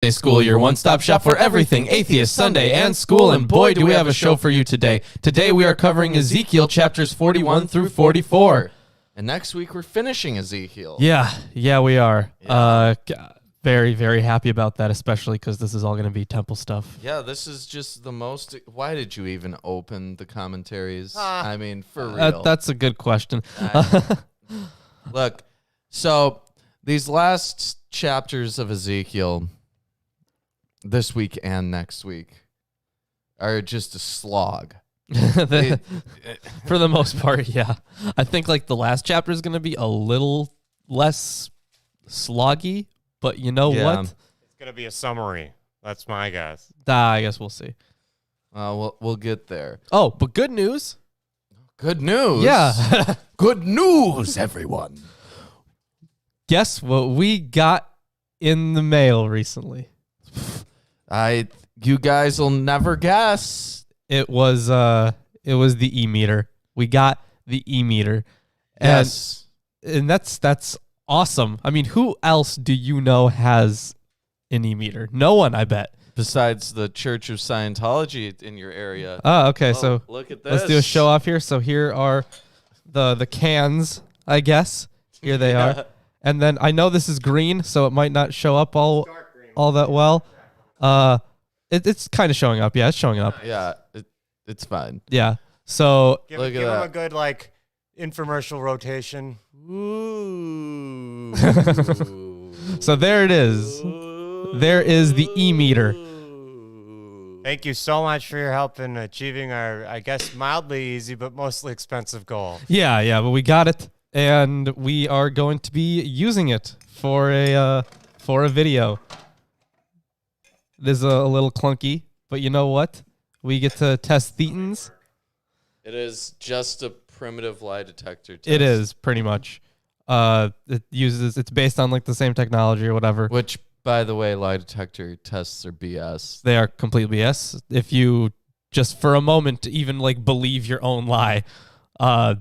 Sunday School, your one-stop shop for everything Atheist Sunday and school, and boy, do we have a show for you today. Today we are covering Ezekiel chapters 41 through 44. And next week we're finishing Ezekiel. Yeah, we are. Yeah. Very, very happy about that, especially because this is all going to be temple stuff. Yeah, this is just the most... Why did you even open the commentaries? I mean, for real. That's a good question. Look, so these last chapters of Ezekiel, this week and next week, are just a slog. For the most part, yeah. I think like the last chapter is going to be a little less sloggy, but you know what? It's going to be a summary. That's my guess. I guess we'll see. We'll get there. Oh, but good news. Good news. Yeah. Good news, everyone. Guess what we got in the mail recently? You guys will never guess. It was the e-meter. We got the e-meter. Yes. And that's awesome. I mean, who else do you know has an e-meter? No one, I bet. Besides the Church of Scientology in your area. Oh, okay. So look at this. let's do a show off here. So here are the cans, I guess. Here they are. And then I know this is green, so it might not show up all that well. It's kind of showing up. Yeah, it's showing up. Yeah, it's fine. Yeah. So Give Look at him that. a good, infomercial rotation. Ooh. so there it is. There is the e-meter. Thank you so much for your help in achieving our, I guess, mildly easy but mostly expensive goal. Yeah, but we got it, and we are going to be using it for a video. It is a little clunky, but you know what? We get to test thetans. It is just a primitive lie detector test. It is pretty much. It's based on like the same technology or whatever. Which, by the way, lie detector tests are BS. They are complete BS. If you just for a moment even like believe your own lie, at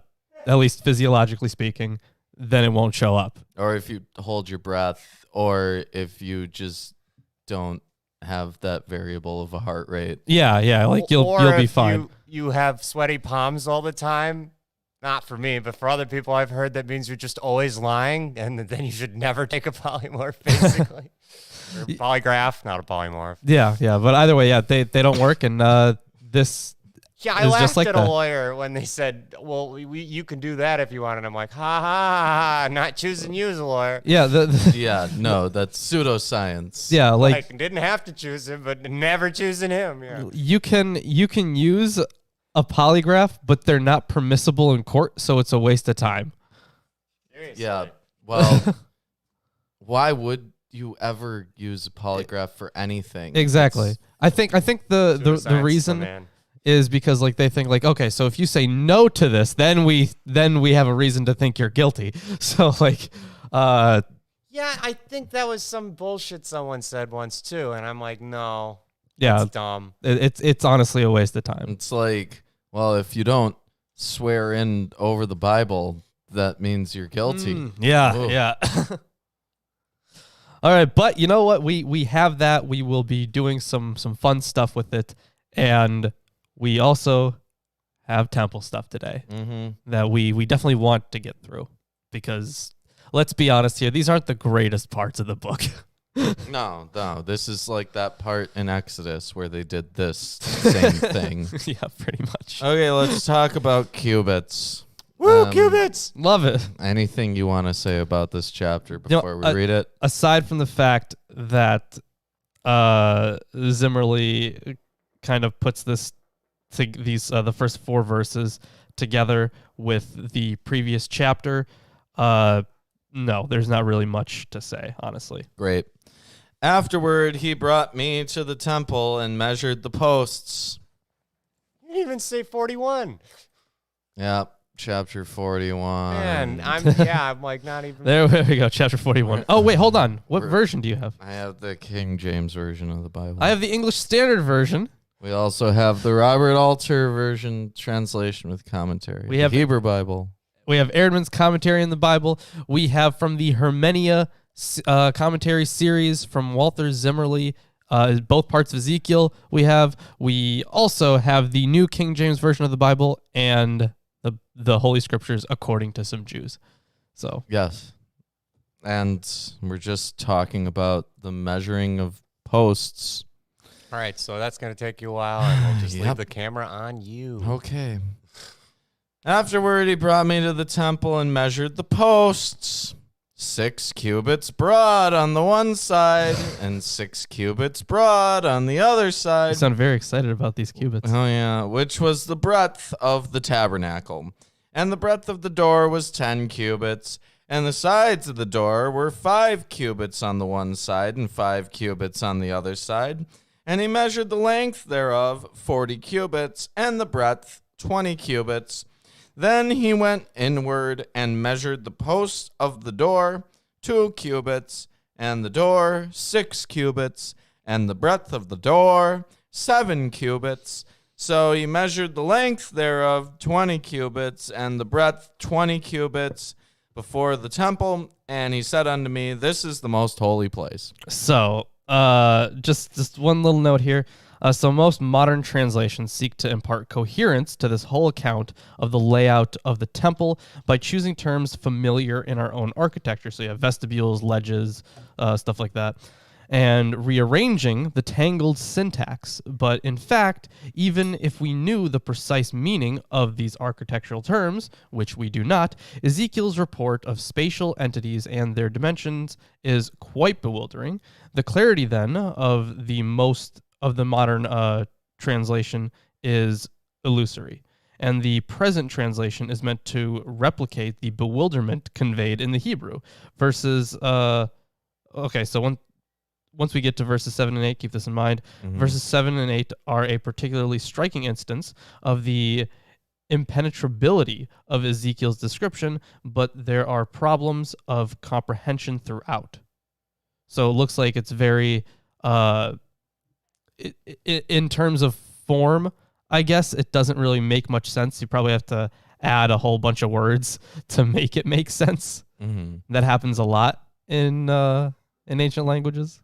least physiologically speaking, then it won't show up. Or if you hold your breath, or if you just don't have that variable of a heart rate. Yeah, like you'll be fine. You have sweaty palms all the time. Not for me, but for other people, I've heard that means you're just always lying, and then you should never take a polymorph, basically. Or polygraph, not a polymorph. Yeah, but either way, yeah, they don't work, and this Yeah, I is laughed just like at that. a lawyer when they said, well, you can do that if you want, and I'm like, ha, ha, ha, ha, not choosing you as a lawyer. Yeah, Yeah, no, that's pseudoscience. yeah, Like, didn't have to choose him, but never choosing him. Yeah. you can use a polygraph, but they're not permissible in court, so it's a waste of time. Seriously. Yeah, well, why would you ever use a polygraph for anything? Exactly. I think the Pseudoscience, my reason man. is because like they think like, okay, so if you say no to this, then we have a reason to think you're guilty. So like Yeah, I think that was some bullshit someone said once too, and I'm like, no, yeah, it's dumb. it's honestly a waste of time. It's like, well, if you don't swear in over the Bible, that means you're guilty. Yeah, Whoa. yeah. All right, but you know what? We have that. We will be doing some fun stuff with it, and we also have temple stuff today that we definitely want to get through, because let's be honest here, these aren't the greatest parts of the book. No, this is like that part in Exodus where they did this same thing. Yeah, pretty much. Okay, let's talk about cubits. Woo, qubits! Love it. Anything you want to say about this chapter before we read it? Aside from the fact that Zimmerly kind of puts the first 4 verses together with the previous chapter, no, there's not really much to say, honestly. Great. Afterward, he brought me to the temple and measured the posts. You didn't even say 41. Yep, chapter 41. Man, I'm like not even. There we go, chapter 41. Oh, wait, hold on. What version do you have? I have the King James version of the Bible. I have the English Standard Version. We also have the Robert Alter version translation with commentary. We have the Hebrew Bible. We have Erdman's commentary in the Bible. We have from the Hermenia commentary series from Walter Zimmerly. Both parts of Ezekiel we also have the New King James Version of the Bible and the Holy Scriptures according to some Jews. So yes. And we're just talking about the measuring of posts. All right, so that's going to take you a while, and we'll just Yep. leave the camera on you. Okay. Afterward, he brought me to the temple and measured the posts. 6 cubits broad on the one side and 6 cubits broad on the other you side. sound very excited about these cubits. Oh, yeah. Which was the breadth of the tabernacle. And the breadth of the door was 10 cubits. And the sides of the door were 5 cubits on the one side and 5 cubits on the other side. And he measured the length thereof 40 cubits and the breadth 20 cubits. Then he went inward and measured the posts of the door 2 cubits, and the door 6 cubits, and the breadth of the door 7 cubits. So he measured the length thereof 20 cubits, and the breadth 20 cubits before the temple. And he said unto me, This is the most holy place. So, just one little note here. So most modern translations seek to impart coherence to this whole account of the layout of the temple by choosing terms familiar in our own architecture. So you have vestibules, ledges, stuff like that, and rearranging the tangled syntax. But in fact, even if we knew the precise meaning of these architectural terms, which we do not, Ezekiel's report of spatial entities and their dimensions is quite bewildering. The clarity then of the modern translation is illusory, and the present translation is meant to replicate the bewilderment conveyed in the Hebrew. Verses, okay, so once we get to verses 7 and 8, keep this in mind. Mm-hmm. Verses 7 and 8 are a particularly striking instance of the impenetrability of Ezekiel's description, but there are problems of comprehension throughout. So it looks like it's very... in terms of form, I guess it doesn't really make much sense. You probably have to add a whole bunch of words to make it make sense. Mm-hmm. That happens a lot in ancient languages.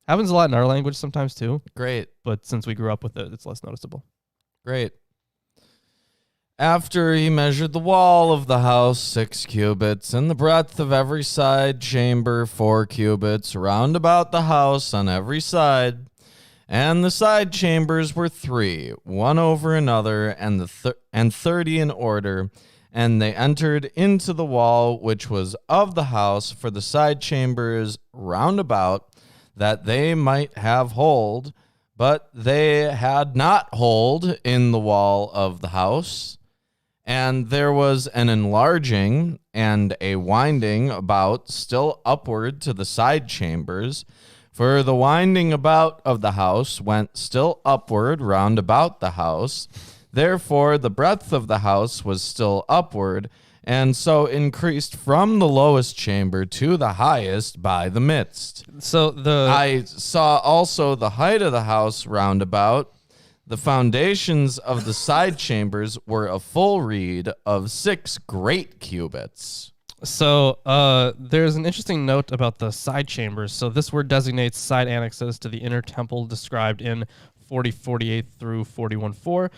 Happens a lot in our language sometimes too. Great. But since we grew up with it, it's less noticeable. Great. After he measured the wall of the house 6 cubits, and the breadth of every side chamber 4 cubits, round about the house on every side. And the side chambers were 3, one over another, and 30 in order. And they entered into the wall which was of the house for the side chambers round about, that they might have hold. But they had not hold in the wall of the house. And there was an enlarging and a winding about still upward to the side chambers. For the winding about of the house went still upward round about the house. Therefore the breadth of the house was still upward, and so increased from the lowest chamber to the highest by the midst. So I saw also the height of the house round about. The foundations of the side chambers were a full reed of 6 great cubits. So there's an interesting note about the side chambers. So this word designates side annexes to the inner temple described in 40:48 through 41:4.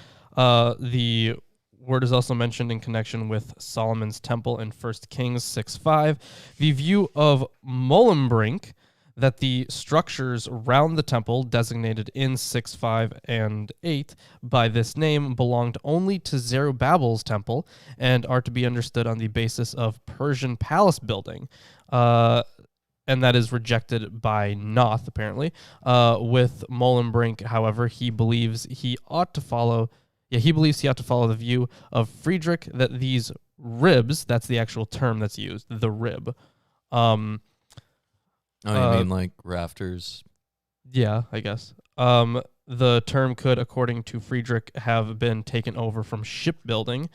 The word is also mentioned in connection with Solomon's temple in 1 Kings 6:5. The view of Molenbrink, that the structures round the temple designated in 6:5 and 8 by this name belonged only to Zerubbabel's temple and are to be understood on the basis of Persian palace building. And that is rejected by Noth, apparently. With Molenbrink, however, he believes he ought to follow the view of Friedrich that these ribs, that's the actual term that's used, the rib, Oh, you mean like rafters? Yeah, I guess. The term could, according to Friedrich, have been taken over from shipbuilding.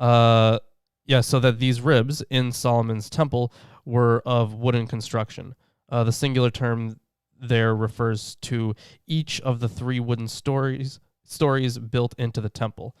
So that these ribs in Solomon's temple were of wooden construction. The singular term there refers to each of the 3 wooden stories built into the temple.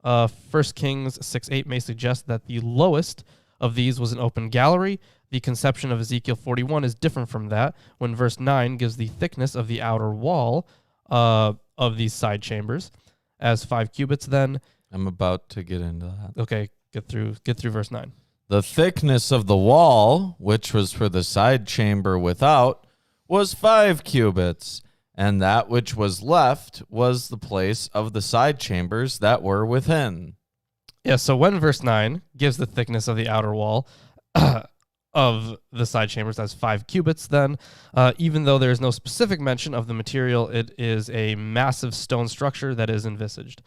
1 Kings 6:8 may suggest that the lowest of these was an open gallery, The conception of Ezekiel 41 is different from that, when verse 9 gives the thickness of the outer wall of these side chambers as 5 cubits. Then, I'm about to get into that. okay, get through verse 9. The thickness of the wall, which was for the side chamber without, was 5 cubits, and that which was left was the place of the side chambers that were within. Yeah, so when verse 9 gives the thickness of the outer wall of the side chambers as 5 cubits, then even though there is no specific mention of the material, it is a massive stone structure that is envisaged.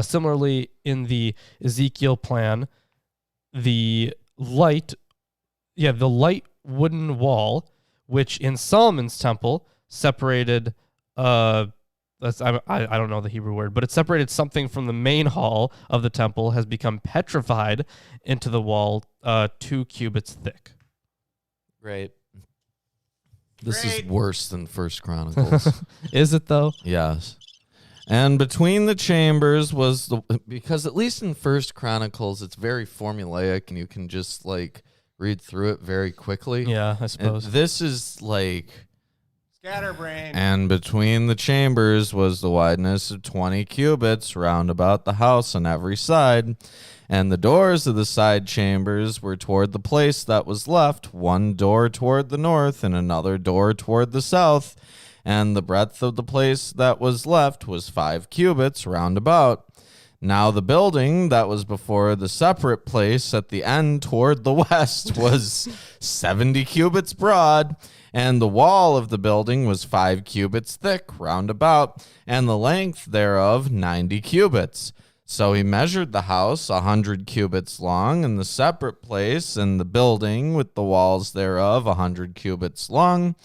Similarly, in the Ezekiel plan, the light wooden wall, which in Solomon's temple separated, I don't know the Hebrew word, but it separated something from the main hall of the temple, has become petrified into the wall 2 cubits thick. Great. This is worse than First Chronicles. Is it though? Yes. And between the chambers was because at least in First Chronicles it's very formulaic and you can just like read through it very quickly. Yeah, I suppose. And this is like Scatterbrain. And between the chambers was the wideness of 20 cubits round about the house on every side. And the doors of the side chambers were toward the place that was left, one door toward the north and another door toward the south. And the breadth of the place that was left was 5 cubits round about. Now the building that was before the separate place at the end toward the west was 70 cubits broad, and the wall of the building was 5 cubits thick round about, and the length thereof 90 cubits. So he measured the house 100 cubits long, and the separate place and the building with the walls thereof 100 cubits long.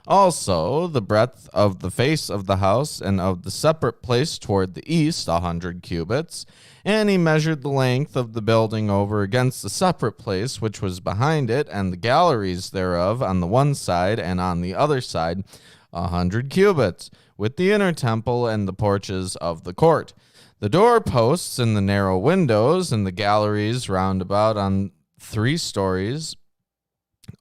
Also, the breadth of the face of the house and of the separate place toward the east, 100 cubits. And he measured the length of the building over against the separate place which was behind it, and the galleries thereof on the one side and on the other side, 100 cubits, with the inner temple and the porches of the court. The doorposts and the narrow windows and the galleries round about on 3 stories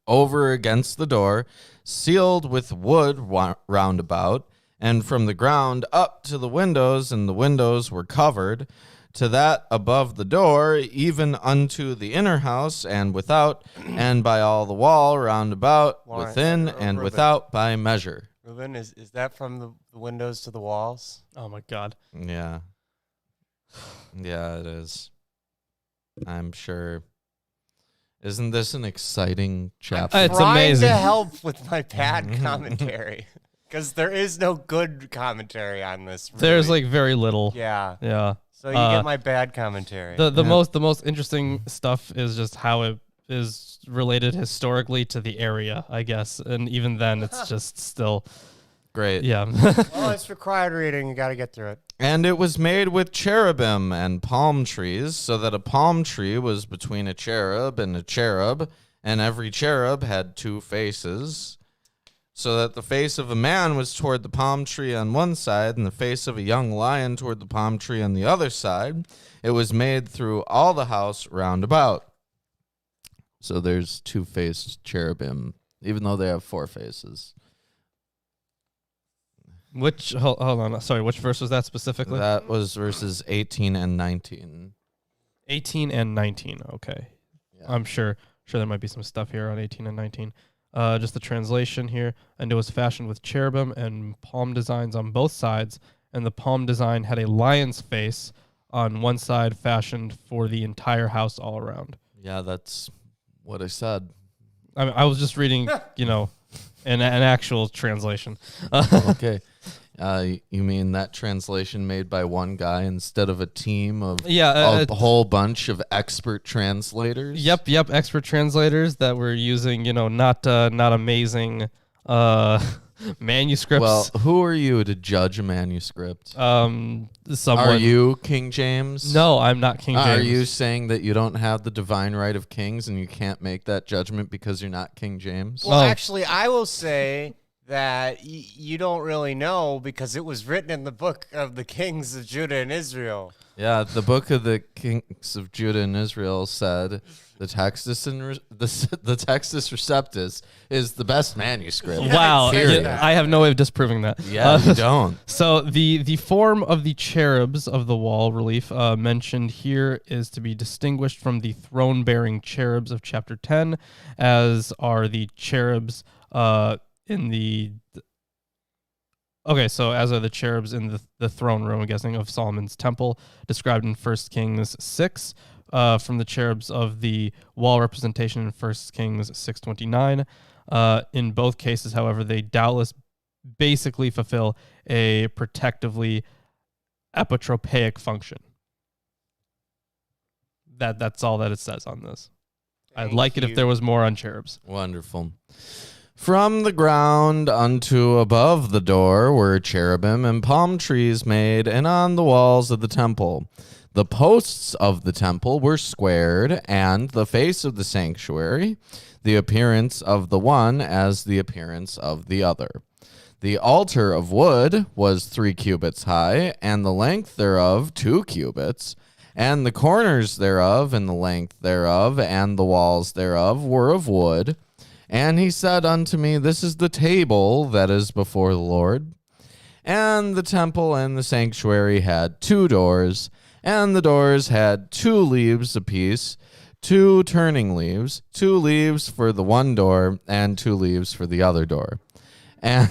over against the door, sealed with wood round about, and from the ground up to the windows, and the windows were covered, to that above the door, even unto the inner house, and without, and by all the wall round about, within and without by measure. Reuben, is that from the windows to the walls? Oh my God. Yeah. Yeah, it is. I'm sure. Isn't this an exciting chapter? It's trying amazing. to help with my bad commentary because there is no good commentary on this. Really. There's like very little. Yeah. So So you get my bad commentary. The most interesting stuff is just how it is related historically to the area, I guess, and even then it's just still Great. Yeah. Well, it's required reading. You got to get through it. And it was made with cherubim and palm trees, so that a palm tree was between a cherub, and every cherub had 2 faces, so that the face of a man was toward the palm tree on one side, and the face of a young lion toward the palm tree on the other side. It was made through all the house round about. So there's 2-faced cherubim, even though they have 4 faces. Hold on, sorry, which verse was that specifically? That was verses 18 and 19. 18 and 19, okay. Yeah. I'm sure there might be some stuff here on 18 and 19. Just the translation here. And it was fashioned with cherubim and palm designs on both sides, and the palm design had a lion's face on one side fashioned for the entire house all around. Yeah, that's what I said. I was just reading, an actual translation. Okay. You mean that translation made by one guy instead of a team of a whole bunch of expert translators? Yep, expert translators that were using, not amazing manuscripts. Well, who are you to judge a manuscript? Someone. Are you King James? No, I'm not King James. Are you saying that you don't have the divine right of kings and you can't make that judgment because you're not King James? Well, actually, I will say that you don't really know because it was written in the book of the kings of Judah and Israel. Yeah, the book of the kings of Judah and Israel said the Textus Receptus is the best manuscript. Wow, Period. I have no way of disproving that. Yeah, you don't. So the form of the cherubs of the wall relief mentioned here is to be distinguished from the throne-bearing cherubs of chapter 10, as are the cherubs in the... Okay, so as are the cherubs in the throne room, I'm guessing, of Solomon's temple, described in 1 Kings 6, from the cherubs of the wall representation in 1 Kings 6:29. In both cases, however, they doubtless basically fulfill a protectively apotropaic function. That's all that it says on this. I'd like it if there was more on cherubs. Wonderful. From the ground unto above the door were cherubim and palm trees made, and on the walls of the temple. The posts of the temple were squared, and the face of the sanctuary, the appearance of the one as the appearance of the other. The altar of wood was 3 cubits high, and the length thereof 2 cubits, and the corners thereof, and the length thereof, and the walls thereof were of wood. And he said unto me, This is the table that is before the Lord. And the temple and the sanctuary had 2 doors, and the doors had 2 leaves apiece, 2 turning leaves, 2 leaves for the one door, and 2 leaves for the other door. And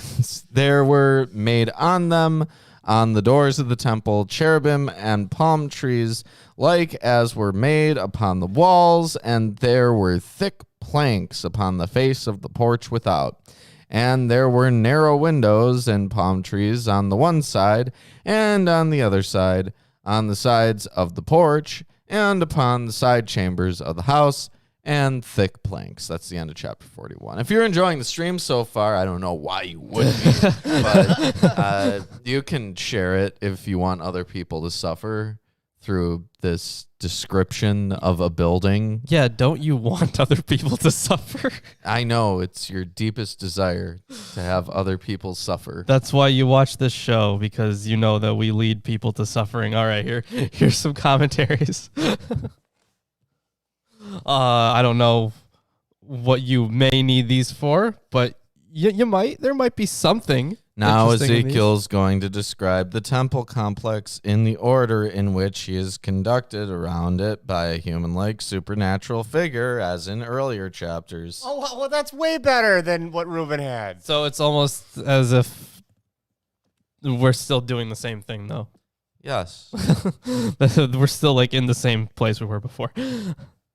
there were made on them, on the doors of the temple, cherubim and palm trees, like as were made upon the walls, and there were thick planks upon the face of the porch without. And there were narrow windows and palm trees on the one side, and on the other side, on the sides of the porch, and upon the side chambers of the house, and thick planks. That's the end of chapter 41. If you're enjoying the stream so far, I don't know why you would be, but you can share it if you want other people to suffer through this description of a building. Yeah, don't you want other people to suffer? I know, it's your deepest desire to have other people suffer. That's why you watch this show, because you know that we lead people to suffering. All right, here's some commentaries. I don't know what you may need these for, but you might. There might be something. Now Ezekiel's going to describe the temple complex in the order in which he is conducted around it by a human-like supernatural figure, as in earlier chapters. Oh, well, that's way better than what Reuben had. So it's almost as if we're still doing the same thing, though. Yes. We're still like in the same place we were before.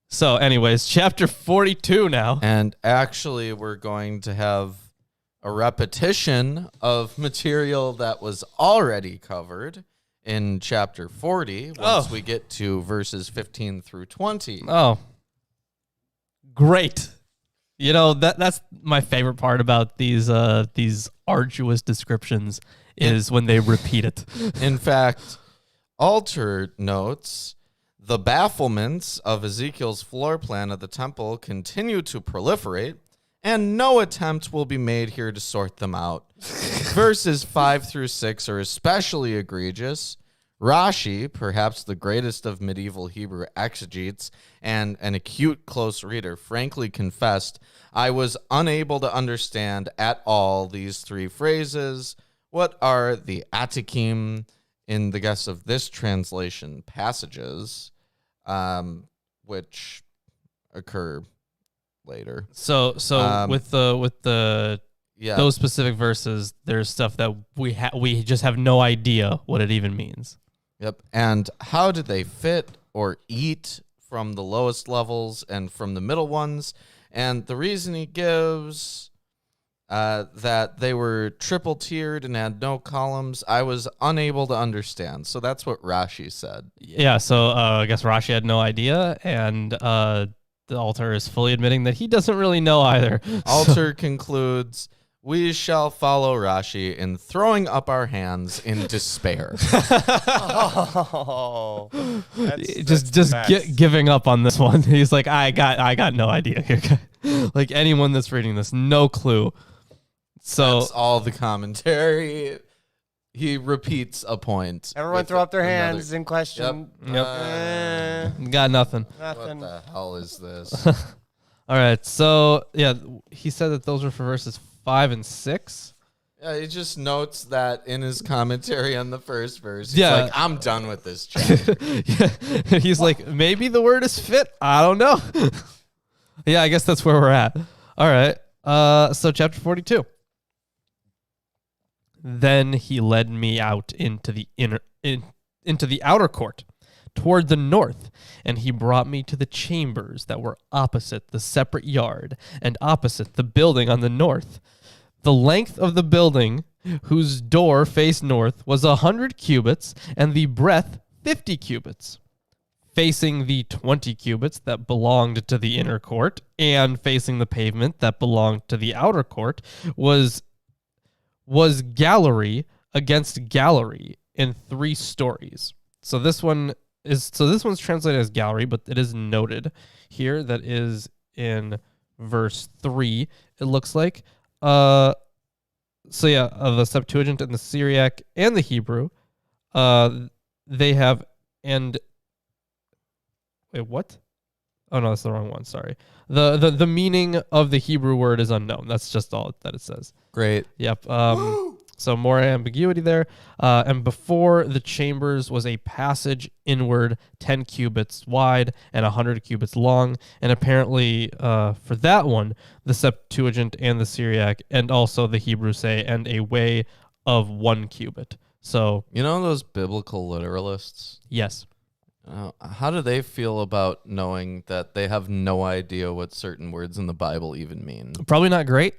So anyways, chapter 42 now. And actually, we're going to have a repetition of material that was already covered in chapter 40 once we get to verses 15 through 20. Oh, great. You know, that's my favorite part about these arduous descriptions is when they repeat it. In fact, Alter notes, the bafflements of Ezekiel's floor plan of the temple continue to proliferate, and no attempt will be made here to sort them out. Verses 5 through 6 are especially egregious. Rashi, perhaps the greatest of medieval Hebrew exegetes and an acute close reader, frankly confessed, I was unable to understand at all these 3 phrases. What are the atikim in the guess of this translation passages, which occur later. So with the those specific verses, there's stuff that we just have no idea what it even means. Yep. And how did they fit or eat from the lowest levels and from the middle ones? And the reason he gives that they were triple tiered and had no columns, I was unable to understand. So that's what Rashi said. Yeah. So I guess Rashi had no idea, and the Alter is fully admitting that he doesn't really know either. Alter concludes, we shall follow Rashi in throwing up our hands in despair. Giving up on this one. He's like, I got no idea here. Like anyone that's reading this, no clue. So that's all the commentary he repeats a point. Everyone with throw up their another- hands in question. Yep. Got nothing. What Nothing. the hell is this? All right. So, yeah, he said that those were for verses 5 and 6. Yeah, he just notes that in his commentary on the first verse. He's Yeah. like, I'm done with this chapter. Yeah. He's like, maybe the word is fit. I don't know. Yeah, I guess that's where we're at. All right. So chapter 42. Then he led me out into the into the outer court toward the north, and he brought me to the chambers that were opposite the separate yard and opposite the building on the north. The length of the building, whose door faced north, was 100 cubits, and the breadth 50 cubits. Facing the 20 cubits that belonged to the inner court, and facing the pavement that belonged to the outer court, was gallery against gallery in 3 stories. So this one's translated as gallery, but it is noted here that is in verse 3. It looks like. The Septuagint and the Syriac and the Hebrew, they have and wait, what? Oh no, that's the wrong one. Sorry. The meaning of the Hebrew word is unknown. That's just all that it says. Great. Yep. So more ambiguity there. And before the chambers was a passage inward 10 cubits wide and 100 cubits long. And apparently for that one, the Septuagint and the Syriac and also the Hebrew say, and a way of 1 cubit. So, You know those biblical literalists? yes. How do they feel about knowing that they have no idea what certain words in the Bible even mean? Probably not great.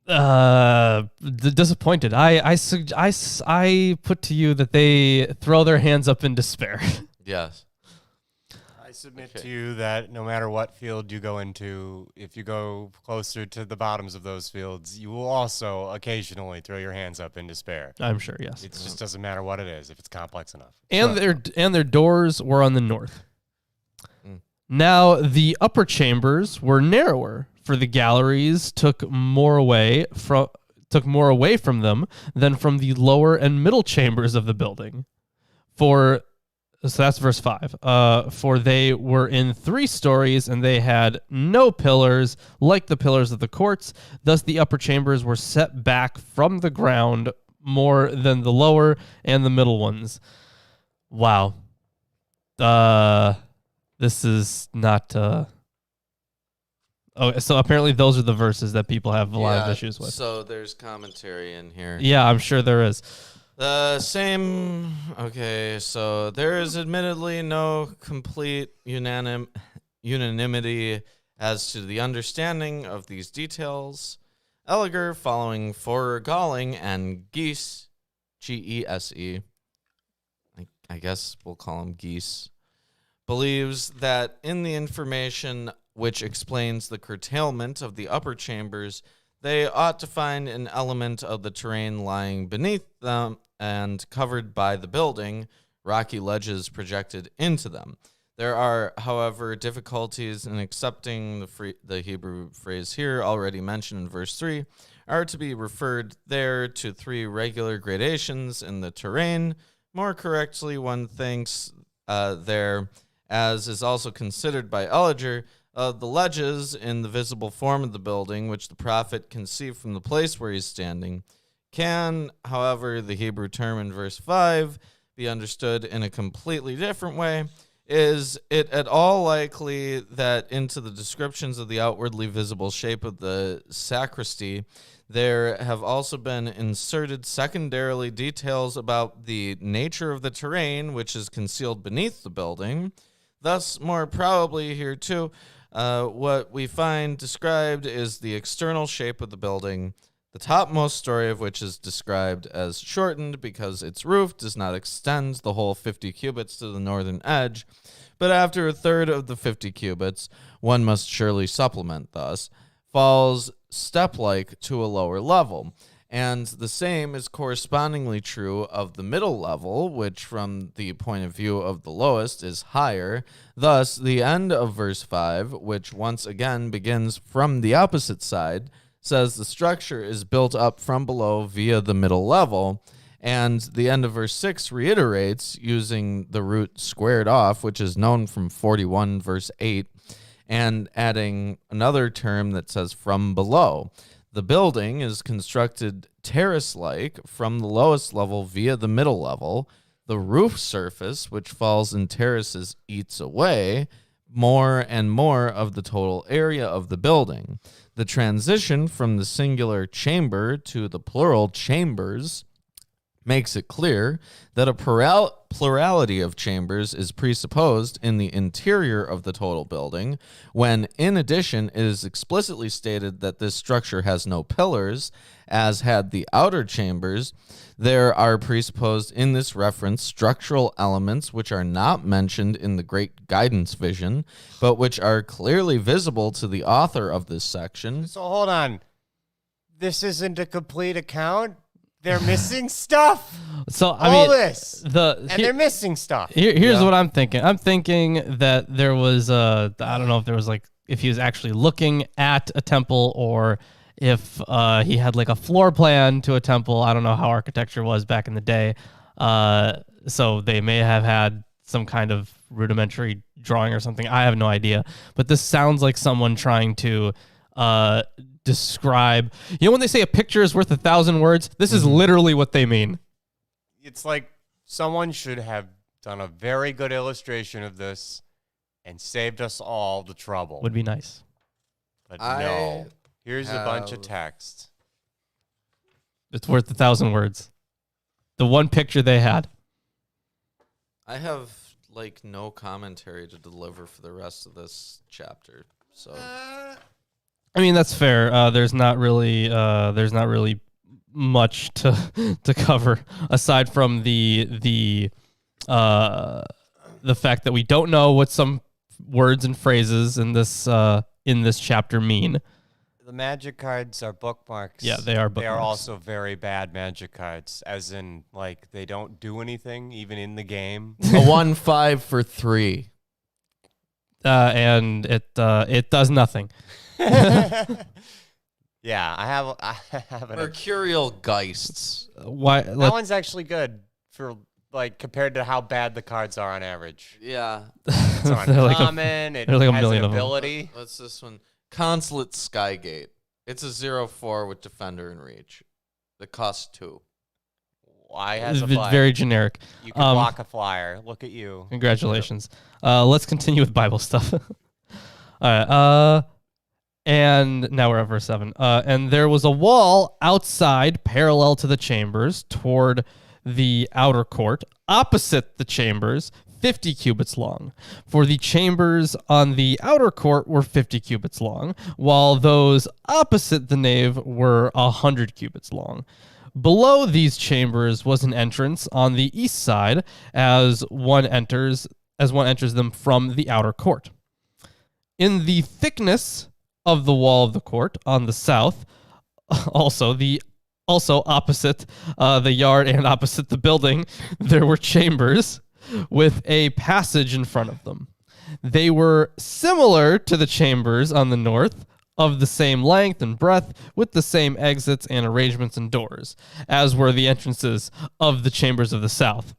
Disappointed. I put to you that they throw their hands up in despair. Yes. I submit to you that no matter what field you go into, if you go closer to the bottoms of those fields, you will also occasionally throw your hands up in despair. I'm sure, yes. It just doesn't matter what it is if it's complex enough. And their doors were on the north. Now the upper chambers were narrower, for the galleries took more away from them than from the lower and middle chambers of the building. So that's verse 5. For they were in 3 stories, and they had no pillars like the pillars of the courts. Thus the upper chambers were set back from the ground more than the lower and the middle ones. Wow. This is not... Oh, so apparently those are the verses that people have a lot of issues with. So there's commentary in here. Yeah, I'm sure there is. Okay, so there is admittedly no complete unanimity as to the understanding of these details. Elliger, following Forgalling and Geese, Gese, I guess we'll call him Geese, believes that in the information which explains the curtailment of the upper chambers, they ought to find an element of the terrain lying beneath them and covered by the building, rocky ledges projected into them. There are, however, difficulties in accepting the Hebrew phrase here, already mentioned in verse 3, are to be referred there to 3 regular gradations in the terrain. More correctly, one thinks there, as is also considered by Elliger, the ledges in the visible form of the building, which the prophet can see from the place where he's standing, can, however, the Hebrew term in verse 5 be understood in a completely different way. Is it at all likely that into the descriptions of the outwardly visible shape of the sacristy, there have also been inserted secondarily details about the nature of the terrain which is concealed beneath the building? Thus, more probably here too, what we find described is the external shape of the building, the topmost story of which is described as shortened because its roof does not extend the whole 50 cubits to the northern edge, but after a third of the 50 cubits, one must surely supplement thus, falls step-like to a lower level. And the same is correspondingly true of the middle level, which from the point of view of the lowest is higher. Thus, the end of verse 5, which once again begins from the opposite side, says the structure is built up from below via the middle level, And the end of verse 6 reiterates using the root squared off, which is known from 41 verse 8, and adding another term that says from below. The building is constructed terrace-like from the lowest level via the middle level. The roof surface, which falls in terraces, eats away more and more of the total area of the building. The transition from the singular chamber to the plural chambers makes it clear that a plurality of chambers is presupposed in the interior of the total building, when in addition it is explicitly stated that this structure has no pillars, as had the outer chambers. There are presupposed in this reference structural elements which are not mentioned in the Great Guidance Vision, but which are clearly visible to the author of this section. So hold on. This isn't a complete account? They're missing stuff. So I mean, they're missing stuff. Here's what I'm thinking. I'm thinking that there was I don't know if there was if he was actually looking at a temple or if he had like a floor plan to a temple. I don't know how architecture was back in the day. So they may have had some kind of rudimentary drawing or something. I have no idea. But this sounds like someone trying to describe, when they say a picture is worth 1,000 words, this is literally what they mean. It's like someone should have done a very good illustration of this and saved us all the trouble. Would be nice. But no. Here's a bunch of text. It's worth 1,000 words. The one picture they had. I have no commentary to deliver for the rest of this chapter. So I mean, that's fair. There's not really much to cover aside from the fact that we don't know what some words and phrases in this chapter mean. The magic cards are bookmarks. Yeah, they are bookmarks. They are also very bad magic cards, as in they don't do anything even in the game. A 1-5 for 3. And it does nothing. Yeah, I have Mercurial Geists. Why? That one's actually good for compared to how bad the cards are on average. Yeah. It's uncommon. It has an ability. What's this one? Consulate Skygate. It's a 0-4 with Defender and Reach. It costs 2. Why has a It's flyer? very generic. You can block a flyer. Look at you. Congratulations. Let's continue with Bible stuff. All right. And now we're at verse 7. And there was a wall outside, parallel to the chambers, toward the outer court, opposite the chambers, 50 cubits long. For the chambers on the outer court were 50 cubits long, while those opposite the nave were 100 cubits long. Below these chambers was an entrance on the east side as one enters them from the outer court. In the thickness of the wall of the court on the south, also opposite the yard and opposite the building, there were chambers with a passage in front of them. They were similar to the chambers on the north, of the same length and breadth, with the same exits and arrangements and doors, as were the entrances of the chambers of the south.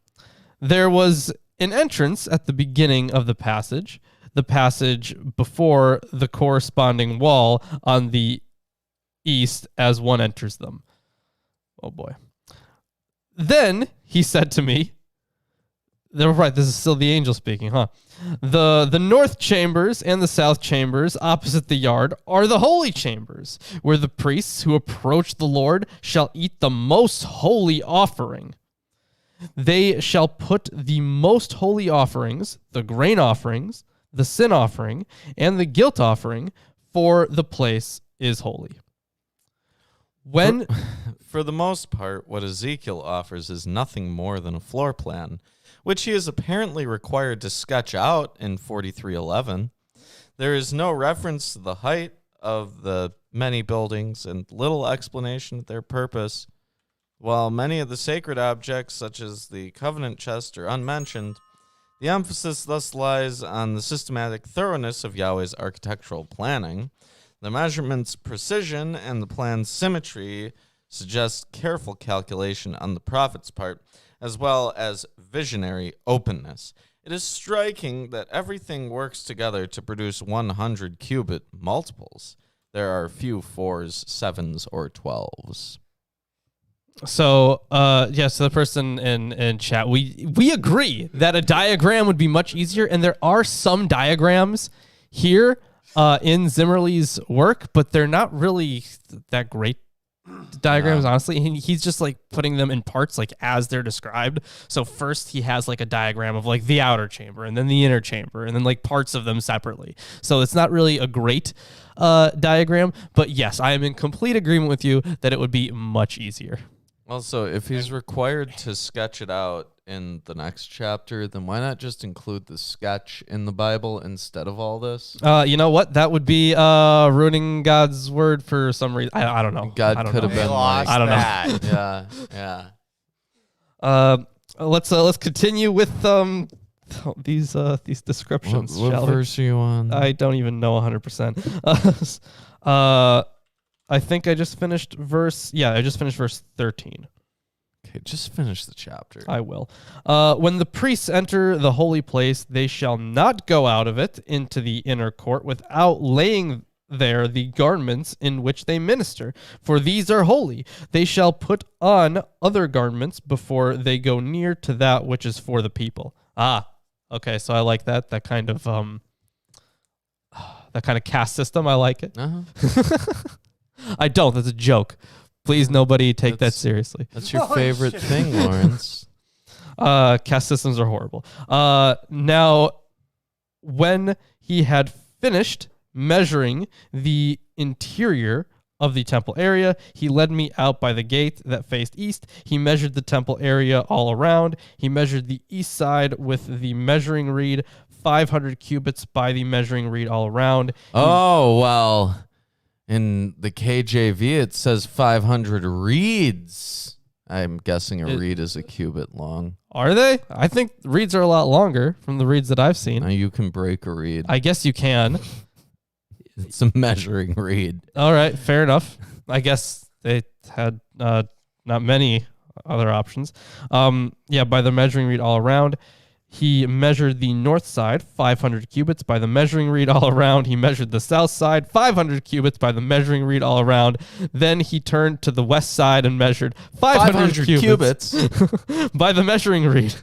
There was an entrance at the beginning of the passage before the corresponding wall on the east as one enters them. Oh boy. Then he said to me, right, this is still the angel speaking, huh? The north chambers and the south chambers opposite the yard are the holy chambers, where the priests who approach the Lord shall eat the most holy offering. They shall put the most holy offerings, the grain offerings, the sin offering, and the guilt offering, for the place is holy. For the most part, what Ezekiel offers is nothing more than a floor plan, which he is apparently required to sketch out in 43:11. There is no reference to the height of the many buildings and little explanation of their purpose. While many of the sacred objects, such as the covenant chest, are unmentioned, the emphasis thus lies on the systematic thoroughness of Yahweh's architectural planning. The measurement's precision and the plan's symmetry suggests careful calculation on the prophet's part, as well as visionary openness. It is striking that everything works together to produce 100 cubit multiples. There are few 4s, 7s, or 12s. So, so the person in chat, we agree that a diagram would be much easier, and there are some diagrams here in Zimmerle's work, but they're not really that great diagrams, honestly. He's just like putting them in parts like as they're described. So first he has like a diagram of like the outer chamber and then the inner chamber and then like parts of them separately. So it's not really a great diagram, but yes, I am in complete agreement with you that it would be much easier. Also, if he's required to sketch it out in the next chapter, then why not just include the sketch in the Bible instead of all this? You know what? That would be ruining God's word for some reason. I don't know. God could have been like, I don't know. Yeah. Let's continue with these descriptions. What verse are you on? I don't even know 100%. I think I just finished verse 13. Okay, just finish the chapter. I will. When the priests enter the holy place, they shall not go out of it into the inner court without laying there the garments in which they minister, for these are holy. They shall put on other garments before they go near to that which is for the people. Okay, so I like that. That kind of caste system. I like it. I don't. That's a joke. Please, nobody take that seriously. That's your favorite thing, Lawrence. Caste systems are horrible. Now, when he had finished measuring the interior of the temple area, he led me out by the gate that faced east. He measured the temple area all around. He measured the east side with the measuring reed, 500 cubits by the measuring reed all around. In the KJV, it says 500 reeds. I'm guessing a reed is a cubit long. Are they? I think reeds are a lot longer from the reeds that I've seen. Now you can break a reed. I guess you can. It's a measuring reed. All right, fair enough. I guess they had not many other options. By the measuring reed all around. He measured the north side, 500 cubits by the measuring reed all around. He measured the south side, 500 cubits by the measuring reed all around. Then he turned to the west side and measured 500 cubits by the measuring reed.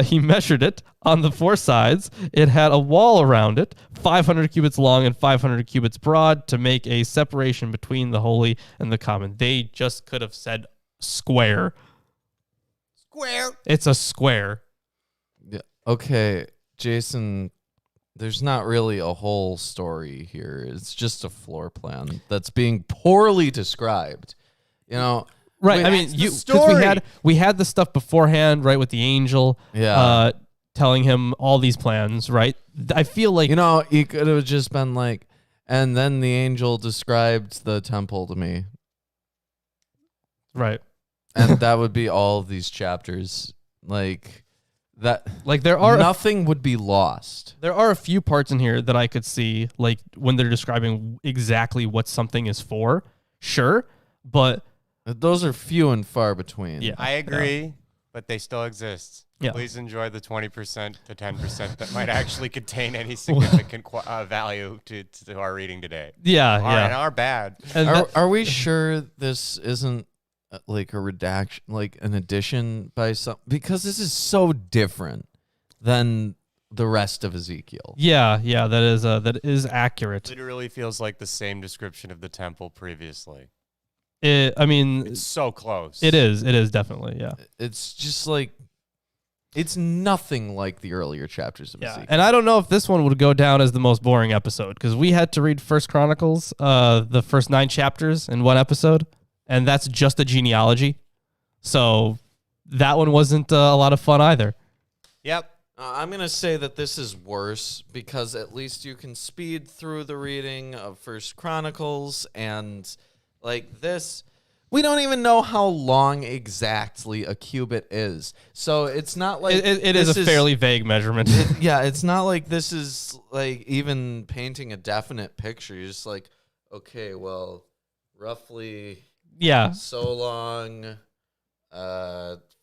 He measured it on the four sides. It had a wall around it, 500 cubits long and 500 cubits broad, to make a separation between the holy and the common. They just could have said square. Square. It's a square. Yeah. Okay, Jason, there's not really a whole story here. It's just a floor plan that's being poorly described. You know, right? I mean, because we had the stuff beforehand, right, with the angel, telling him all these plans, right? I feel like, you know, he could have just been like, and then the angel described the temple to me, right? And that would be all of these chapters, like. That there are nothing would be lost. There are a few parts in here that I could see, like when they're describing exactly what something is for. Sure, but those are few and far between. Yeah, I agree, but they still exist. Yeah. Please enjoy the 20% to 10% that might actually contain any significant value to our reading today. Yeah, And are bad. Are we sure this isn't like a redaction, like an addition by some, because this is so different than the rest of Ezekiel. Yeah, that is accurate. Literally feels like the same description of the temple previously. It's so close. It is definitely, yeah. It's just like, it's nothing like the earlier chapters of Ezekiel. And I don't know if this one would go down as the most boring episode, because we had to read First Chronicles, the first 9 chapters in one episode. And that's just a genealogy. So that one wasn't a lot of fun either. Yep. I'm going to say that this is worse because at least you can speed through the reading of First Chronicles, and like this, we don't even know how long exactly a cubit is. So it's not like it is a fairly vague measurement. It's not like this is like even painting a definite picture. You're just like, okay, well, roughly Yeah. So long.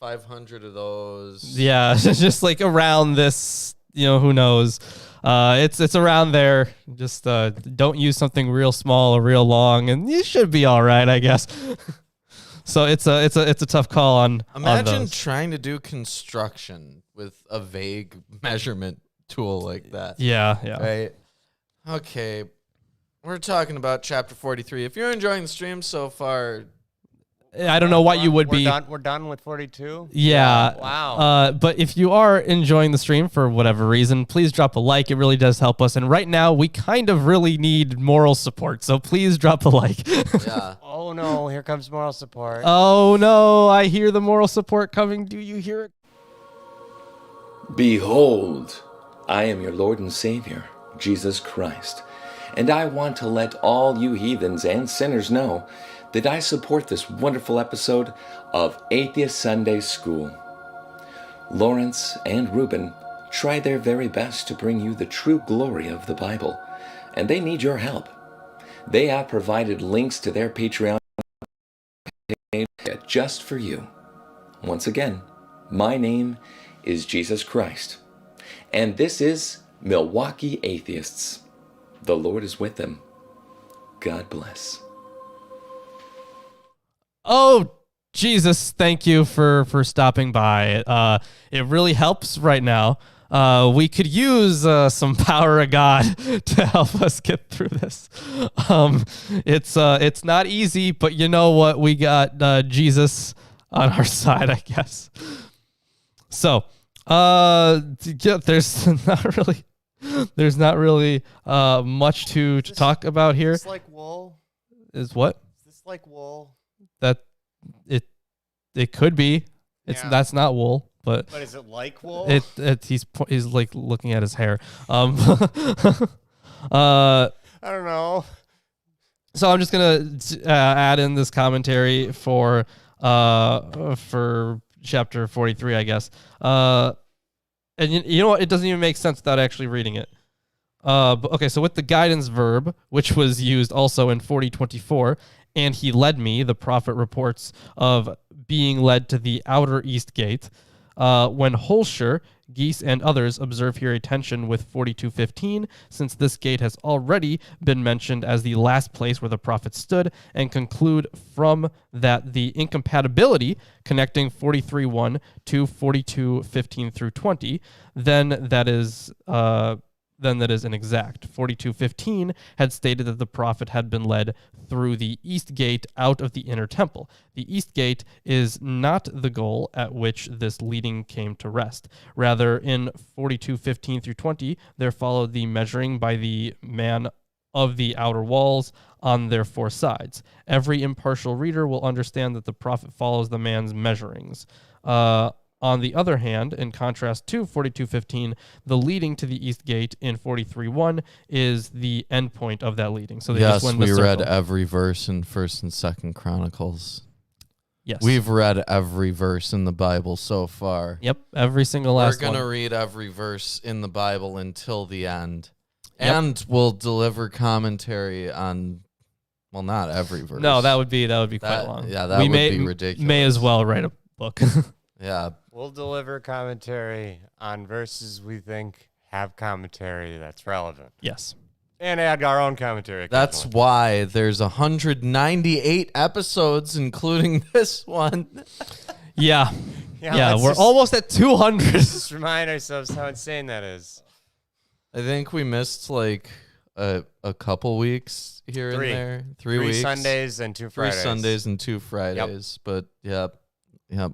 500 of those. Yeah, just like around this, who knows. It's around there. Just don't use something real small or real long, and you should be all right, I guess. So it's a tough call on. Imagine on trying to do construction with a vague measurement tool like that. Yeah. Right. Okay. We're talking about chapter 43. If you're enjoying the stream so far, I don't know what you would be. We're done with 42? Yeah. Wow. But if you are enjoying the stream for whatever reason, please drop a like. It really does help us. And right now, we kind of really need moral support. So please drop a like. yeah. Oh, no. Here comes moral support. Oh, no. I hear the moral support coming. Do you hear it? Behold, I am your Lord and Savior, Jesus Christ, and I want to let all you heathens and sinners know that I support this wonderful episode of Atheist Sunday School. Lawrence and Reuben try their very best to bring you the true glory of the Bible, and they need your help. They have provided links to their Patreon page just for you. Once again, my name is Jesus Christ, and this is Milwaukee Atheists. The Lord is with them. God bless. Oh, Jesus, thank you for stopping by. It really helps right now. We could use some power of God to help us get through this. It's not easy, but you know what? We got Jesus on our side, I guess. So, there's not really much to talk about here. Is this like wool? Is what? Is this like wool? That it could be. That's not wool, but is it like wool? He's like looking at his hair. I don't know. So I'm just gonna add in this commentary for chapter 43, I guess. And you know what? It doesn't even make sense without actually reading it. Okay, so with the guidance verb, which was used also in 40:24, and he led me, the prophet reports of being led to the outer east gate. When Holscher, Geese, and others observe here a tension with 42:15, since this gate has already been mentioned as the last place where the prophet stood, and conclude from that the incompatibility connecting 43:1 to 42:15 through 20, then that is inexact. 42:15 had stated that the prophet had been led through the east gate out of the inner temple. The east gate is not the goal at which this leading came to rest. Rather, in 42:15 through 20, there followed the measuring by the man of the outer walls on their four sides. Every impartial reader will understand that the prophet follows the man's measurings. On the other hand, in contrast to 42:15, the leading to the east gate in 43:1 is the end point of that leading. So they just went in the we read circle. every verse in 1st and 2nd Chronicles. Yes. We've read every verse in the Bible so far. Yep, every single last We're going to one. read every verse in the Bible until the end. Yep. And we'll deliver commentary on, well, not every verse. No, that would be quite long. Yeah, that we would may, be ridiculous. May as well write a book. Yeah. We'll deliver commentary on verses we think have commentary that's relevant. Yes. And add our own commentary. That's occasionally. why there's 198 episodes, including this one. Yeah. Yeah, let's we're just- almost at 200. Just remind ourselves how insane that is. I think we missed like a couple weeks here Three. and there. 3 weeks. Sundays and 2 Fridays. 3 Sundays and 2 Fridays. But yep,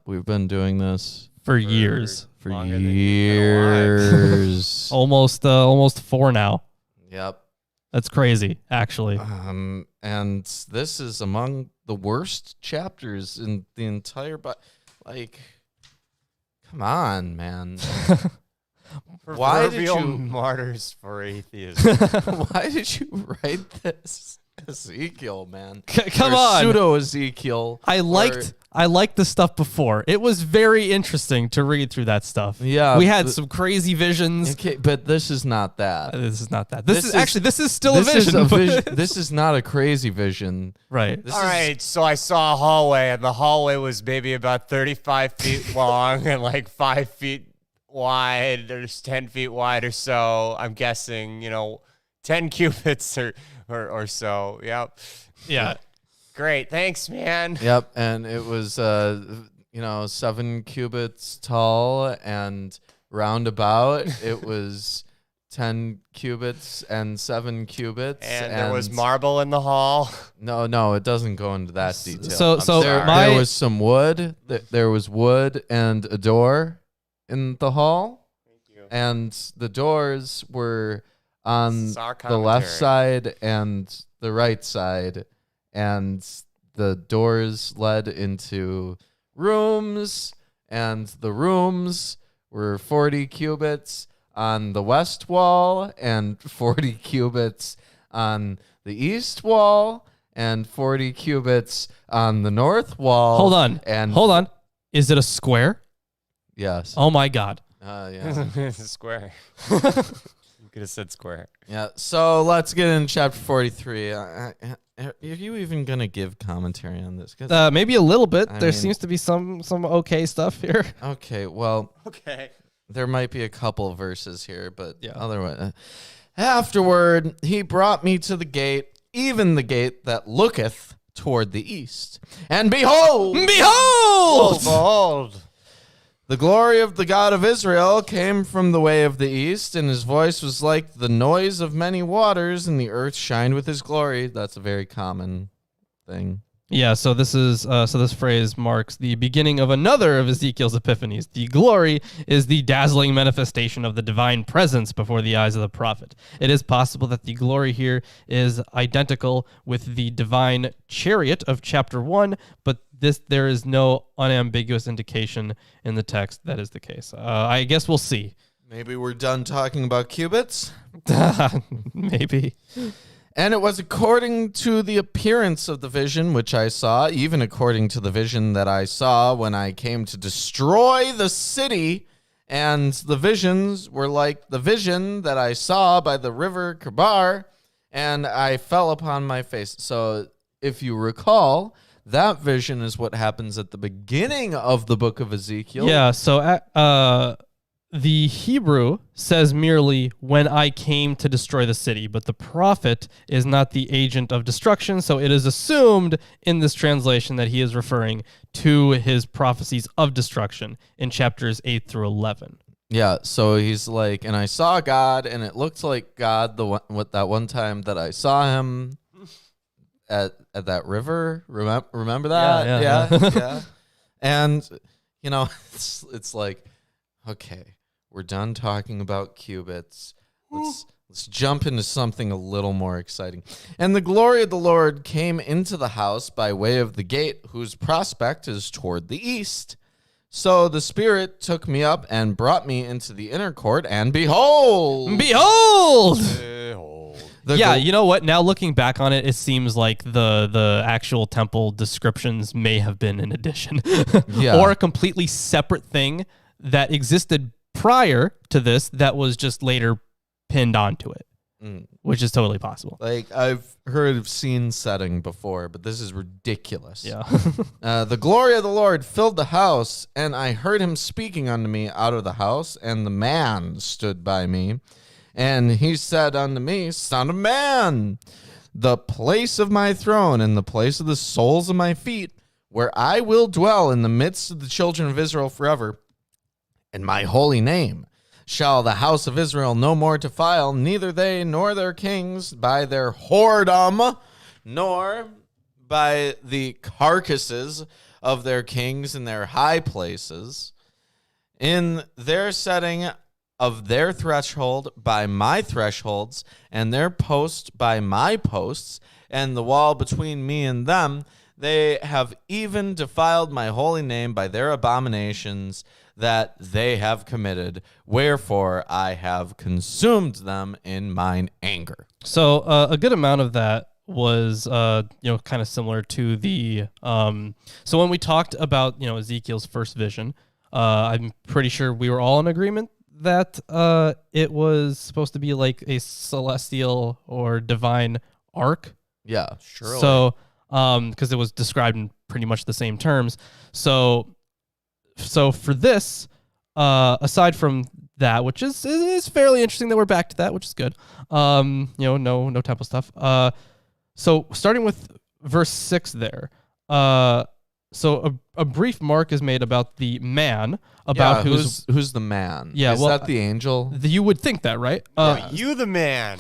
we've been doing this For years. for Longer than you've been alive. years. Almost 4 now. Yep. That's crazy, actually. And this is among the worst chapters in the entire Bible. Like, come on, man. Why did Proverbial you- martyrs for atheism? Why did you write this? Ezekiel, man. Come Or on. Pseudo Ezekiel. I liked the stuff before. It was very interesting to read through that stuff. Yeah, we had some crazy visions. Okay, but this is not that. This is not that. This is still a This vision. is a vision. This is not a crazy vision. Right. This All is- right, so I saw a hallway, and the hallway was maybe about 35 feet long and like 5 feet wide. There's 10 feet wide or so. I'm guessing, 10 cubits or so. Yep. Yeah. Great. Thanks, man. Yep, and it was 7 cubits tall and roundabout. It was 10 cubits and 7 cubits. And there was marble in the hall. No, it doesn't go into that detail. So there was some wood. There was wood and a door in the hall. Thank you. And the doors were on This is our the left commentary. side and the right side, and the doors led into rooms, and the rooms were 40 cubits on the west wall and 40 cubits on the east wall and 40 cubits on the north wall. Hold on. Is it a square? Yes. Oh my God. Yeah. It's a square. You could have said square. Yeah, so let's get into chapter 43. Are you even going to give commentary on this? 'Cause- Maybe a little bit. I There mean- seems to be some okay stuff here. okay, well, Okay. there might be a couple verses here, but Yeah. otherwise. Afterward, he brought me to the gate, even the gate that looketh toward the east. And behold! Behold! Behold. The glory of the God of Israel came from the way of the east, and his voice was like the noise of many waters, and the earth shined with his glory. That's a very common thing. Yeah, so this phrase marks the beginning of another of Ezekiel's epiphanies. The glory is the dazzling manifestation of the divine presence before the eyes of the prophet. It is possible that the glory here is identical with the divine chariot of chapter 1, but there is no unambiguous indication in the text that is the case. I guess we'll see. Maybe we're done talking about cubits. Maybe. And it was according to the appearance of the vision which I saw, even according to the vision that I saw when I came to destroy the city. And the visions were like the vision that I saw by the river Kebar, and I fell upon my face. So if you recall, that vision is what happens at the beginning of the book of Ezekiel. Yeah, so the Hebrew says merely, when I came to destroy the city, but the prophet is not the agent of destruction, so it is assumed in this translation that he is referring to his prophecies of destruction in chapters 8 through 11. Yeah, so he's like, and I saw God, and it looked like God that one time that I saw him at that river. Remember that? Yeah. And it's like, okay, we're done talking about cubits. Let's jump into something a little more exciting. And the glory of the Lord came into the house by way of the gate, whose prospect is toward the east. So the Spirit took me up and brought me into the inner court, and behold! Behold! The Yeah, gl- you know what? Now looking back on it, it seems like the actual temple descriptions may have been an addition. Yeah. Or a completely separate thing that existed prior to this that was just later pinned onto it, which is totally possible. Like, I've heard of scene setting before, but this is ridiculous. Yeah. The glory of the Lord filled the house, and I heard him speaking unto me out of the house, and the man stood by me. And he said unto me, Son of man, the place of my throne and the place of the soles of my feet, where I will dwell in the midst of the children of Israel forever, in my holy name shall the house of Israel no more defile, neither they nor their kings by their whoredom, nor by the carcasses of their kings in their high places, in their setting of their threshold by my thresholds, and their post by my posts, and the wall between me and them. They have even defiled my holy name by their abominations that they have committed, wherefore I have consumed them in mine anger. So a good amount of that was kind of similar to the so when we talked about Ezekiel's first vision, I'm pretty sure we were all in agreement that it was supposed to be like a celestial or divine ark. Yeah, surely. So because it was described in pretty much the same terms. So for this, aside from that, which is fairly interesting that we're back to that, which is good. No temple stuff. So starting with verse 6 there. So a brief mark is made about the man, about who's the man. Yeah, is that the angel? You would think that, right? You the man.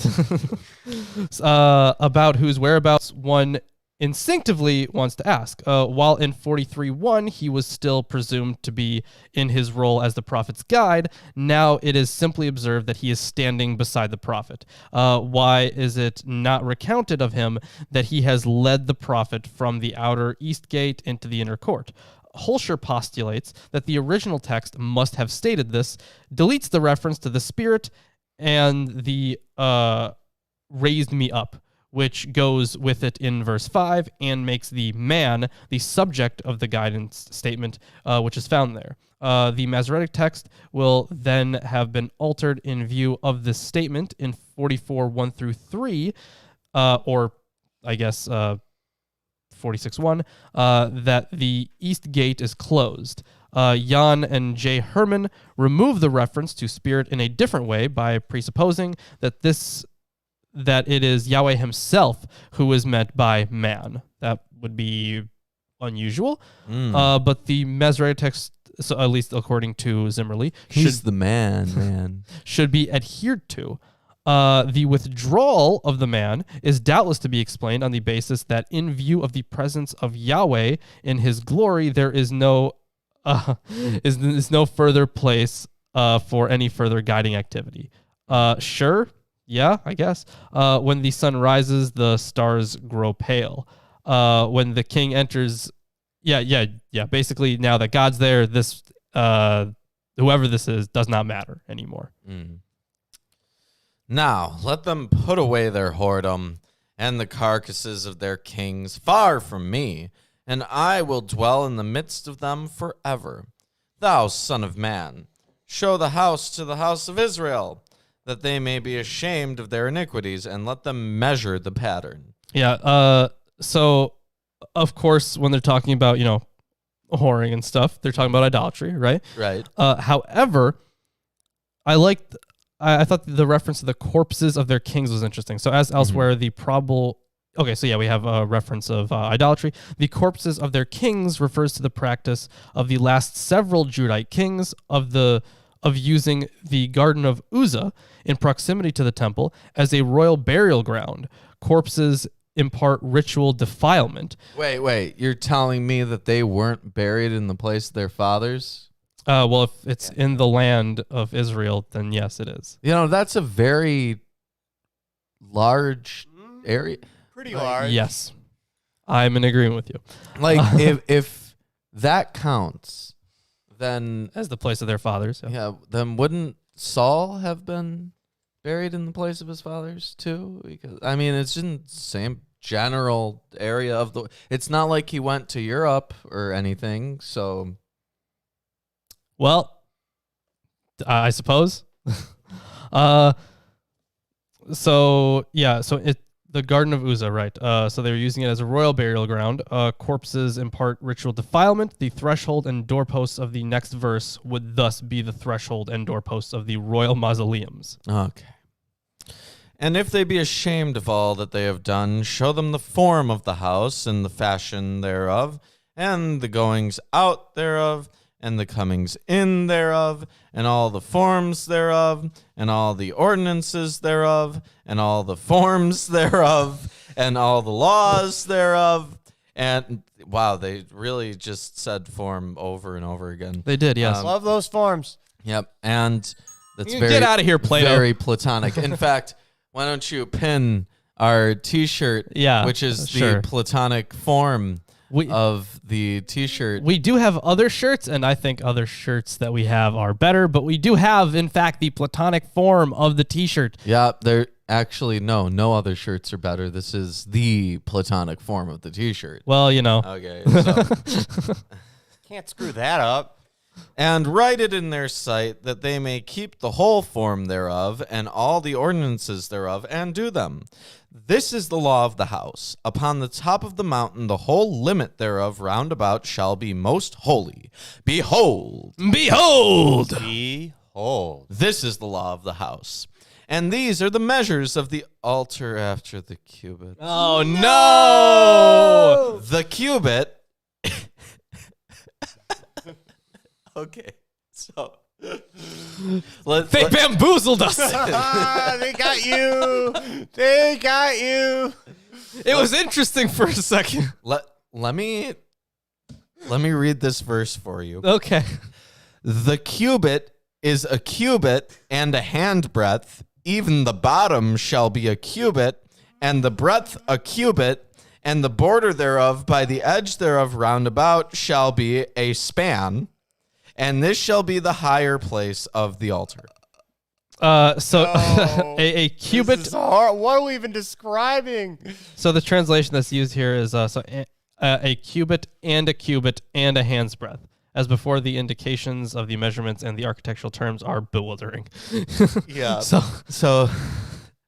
About whose whereabouts one instinctively wants to ask. While in 43:1 he was still presumed to be in his role as the prophet's guide, now it is simply observed that he is standing beside the prophet. Why is it not recounted of him that he has led the prophet from the outer east gate into the inner court? Holscher postulates that the original text must have stated this, deletes the reference to the Spirit and the raised me up, which goes with it in verse 5 and makes the man the subject of the guidance statement, which is found there. The Masoretic text will then have been altered in view of this statement in 44:1 through 3, or I guess 46:1, that the east gate is closed. Jan and J. Herman remove the reference to Spirit in a different way by presupposing that it is Yahweh himself who is meant by man. That would be unusual. But the Masoretic text, so at least according to Zimmerli, He's the man. should be adhered to. The withdrawal of the man is doubtless to be explained on the basis that in view of the presence of Yahweh in his glory, there is no further place for any further guiding activity. Sure. Yeah, I guess. When the sun rises, the stars grow pale. When the king enters, yeah. Basically, now that God's there, this whoever this is does not matter anymore. Now let them put away their whoredom and the carcasses of their kings far from me, and I will dwell in the midst of them forever. Thou son of man, show the house to the house of Israel, that they may be ashamed of their iniquities, and let them measure the pattern. Yeah. So, of course, when they're talking about, whoring and stuff, they're talking about idolatry, right? Right. However, I thought the reference to the corpses of their kings was interesting. So, as elsewhere, the probable... Okay, so yeah, we have a reference of idolatry. The corpses of their kings refers to the practice of the last several Judite kings of using the Garden of Uzzah in proximity to the temple as a royal burial ground. Corpses impart ritual defilement. Wait. You're telling me that they weren't buried in the place of their fathers? Well, if it's in the land of Israel, then yes, it is. That's a very large area. Pretty large. Yes. I'm in agreement with you. Like, if that counts... then as the place of their fathers. Then wouldn't Saul have been buried in the place of his fathers too? Because it's in the same general area of the. It's not like he went to Europe or anything. So, well, I suppose. The Garden of Uzzah, right? So they were using it as a royal burial ground. Corpses impart ritual defilement. The threshold and doorposts of the next verse would thus be the threshold and doorposts of the royal mausoleums. Okay. And if they be ashamed of all that they have done, show them the form of the house and the fashion thereof, and the goings out thereof, and the comings in thereof, and all the forms thereof, and all the ordinances thereof, and all the forms thereof, and all the laws thereof. And wow, they really just said form over and over again. They did, yes. Love those forms. Yep, and that's get out of here, Plato. Very platonic. In fact, why don't you pin our T-shirt, which is the platonic form of the T-shirt. We do have other shirts, and I think other shirts that we have are better, but we do have, in fact, the platonic form of the T-shirt. Yeah, Actually, no other shirts are better. This is the platonic form of the t-shirt. Well, you know. Okay. So. Can't screw that up. And write it in their sight, that they may keep the whole form thereof, and all the ordinances thereof, and do them. This is the law of the house. Upon the top of the mountain, the whole limit thereof round about shall be most holy. Behold! Behold! Behold. This is the law of the house. And these are the measures of the altar after the cubit. Oh, no! The cubit. Okay, so They bamboozled us. They got you. They got you. It was interesting for a second. let me read this verse for you. Okay. The cubit is a cubit and a handbreadth. Even the bottom shall be a cubit, and the breadth a cubit, and the border thereof by the edge thereof round about shall be a span. And this shall be the higher place of the altar. A cubit. This is hard. What are we even describing? So the translation that's used here is a cubit and a hand's breadth. As before, the indications of the measurements and the architectural terms are bewildering. Yeah. So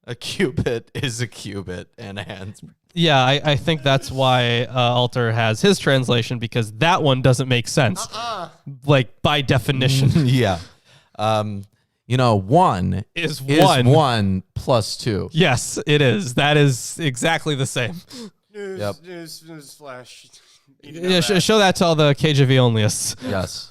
a cubit is a cubit and a hand's breadth. Yeah, I think that's why Alter has his translation, because that one doesn't make sense. Like, by definition. Yeah. One is one. 1 plus 2. Yes, it is. That is exactly the same. News flash. Yeah, show that to all the KJV onlyists. Yes.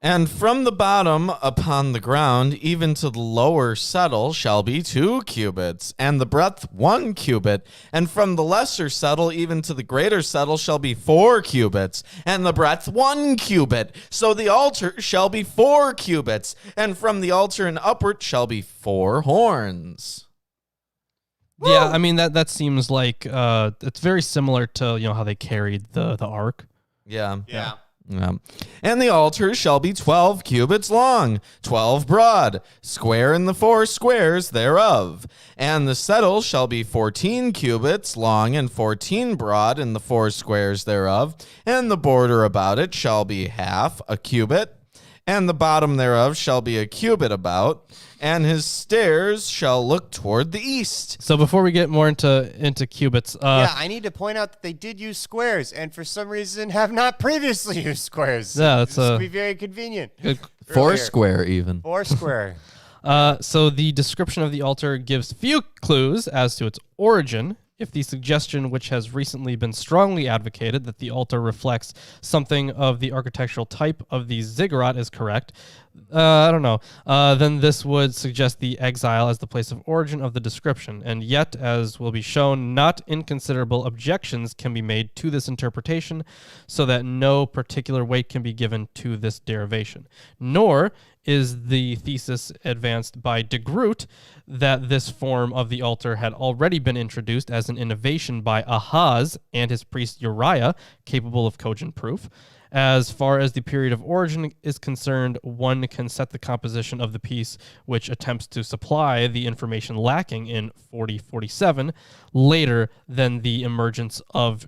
And from the bottom upon the ground, even to the lower settle, shall be 2 cubits, and the breadth 1 cubit. And from the lesser settle, even to the greater settle, shall be 4 cubits, and the breadth 1 cubit. So the altar shall be 4 cubits, and from the altar and upward shall be 4 horns. Woo! Yeah, I mean that seems like it's very similar to how they carried the ark. Yeah. Yeah. And the altar shall be 12 cubits long, 12 broad, square in the 4 squares thereof. And the settle shall be 14 cubits long and 14 broad in the 4 squares thereof. And the border about it shall be half a cubit, and the bottom thereof shall be a cubit about. And his stairs shall look toward the east. So before we get more into cubits, I need to point out that they did use squares, and for some reason have not previously used squares. Yeah, that's this would be very convenient. good. 4 square even. 4 square. So the description of the altar gives few clues as to its origin. If the suggestion, which has recently been strongly advocated, that the altar reflects something of the architectural type of the ziggurat is correct, I don't know, then this would suggest the exile as the place of origin of the description. And yet, as will be shown, not inconsiderable objections can be made to this interpretation, so that no particular weight can be given to this derivation. Nor is the thesis advanced by de Groot that this form of the altar had already been introduced as an innovation by Ahaz and his priest Uriah, capable of cogent proof. As far as the period of origin is concerned, one can set the composition of the piece which attempts to supply the information lacking in 4047 later than the emergence of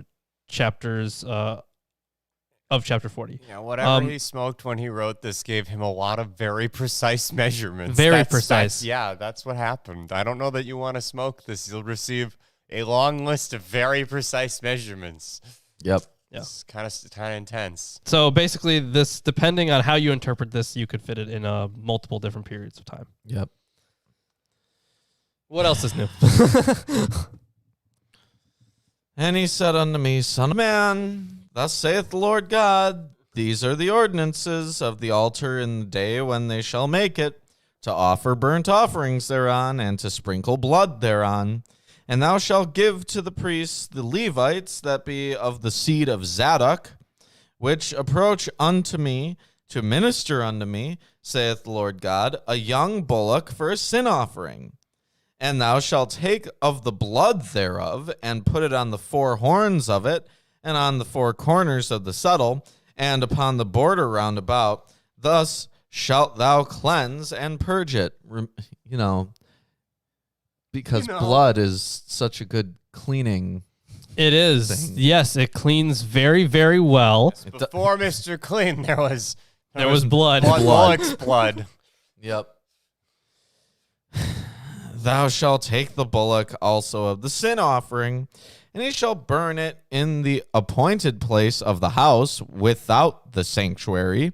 chapters of chapter 40. Yeah, whatever he smoked when he wrote this gave him a lot of very precise measurements. Very precise. That's what happened. I don't know that you want to smoke this. You'll receive a long list of very precise measurements. Yep. Yeah. It's kind of intense. So basically, this, depending on how you interpret this, you could fit it in multiple different periods of time. Yep. What else is new? And he said unto me, Son of man, thus saith the Lord God, these are the ordinances of the altar in the day when they shall make it, to offer burnt offerings thereon, and to sprinkle blood thereon. And thou shalt give to the priests the Levites that be of the seed of Zadok, which approach unto me to minister unto me, saith the Lord God, a young bullock for a sin offering. And thou shalt take of the blood thereof, and put it on the 4 horns of it, and on the 4 corners of the settle, and upon the border round about. Thus shalt thou cleanse and purge it. because You know. blood is such a good cleaning. It is. Thing. Yes, it cleans very, very well. Before Mr. Clean, there was blood. Bullock's blood. Yep. Thou shalt take the bullock also of the sin offering, and he shall burn it in the appointed place of the house without the sanctuary.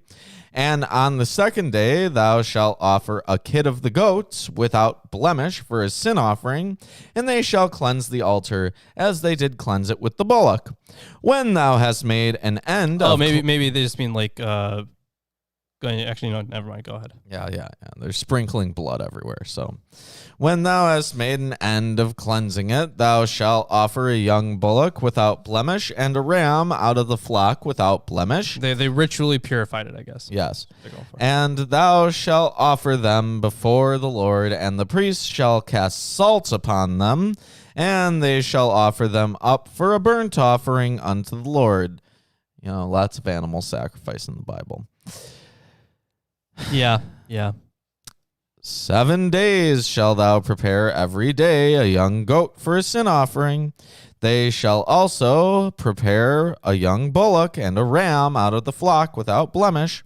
And on the second day thou shalt offer a kid of the goats without blemish for a sin offering, and they shall cleanse the altar as they did cleanse it with the bullock. When thou hast made an end of... maybe they just mean like... Actually, no, never mind. Go ahead. Yeah. They're sprinkling blood everywhere. So when thou hast made an end of cleansing it, thou shalt offer a young bullock without blemish and a ram out of the flock without blemish. They ritually purified it, I guess. Yes. They're going for it. And thou shalt offer them before the Lord, and the priest shall cast salt upon them, and they shall offer them up for a burnt offering unto the Lord. You know, lots of animal sacrifice in the Bible. Yeah. 7 days shall thou prepare every day a young goat for a sin offering. They shall also prepare a young bullock and a ram out of the flock without blemish.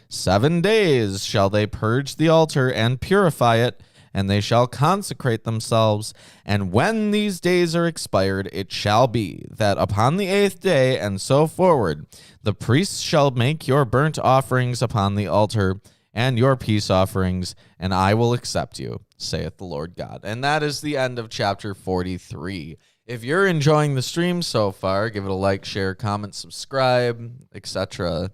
7 days shall they purge the altar and purify it, and they shall consecrate themselves. And when these days are expired, it shall be that upon the 8th day and so forward, the priests shall make your burnt offerings upon the altar and your peace offerings, and I will accept you, saith the Lord God. And that is the end of chapter 43. If you're enjoying the stream so far, give it a like, share, comment, subscribe, etc.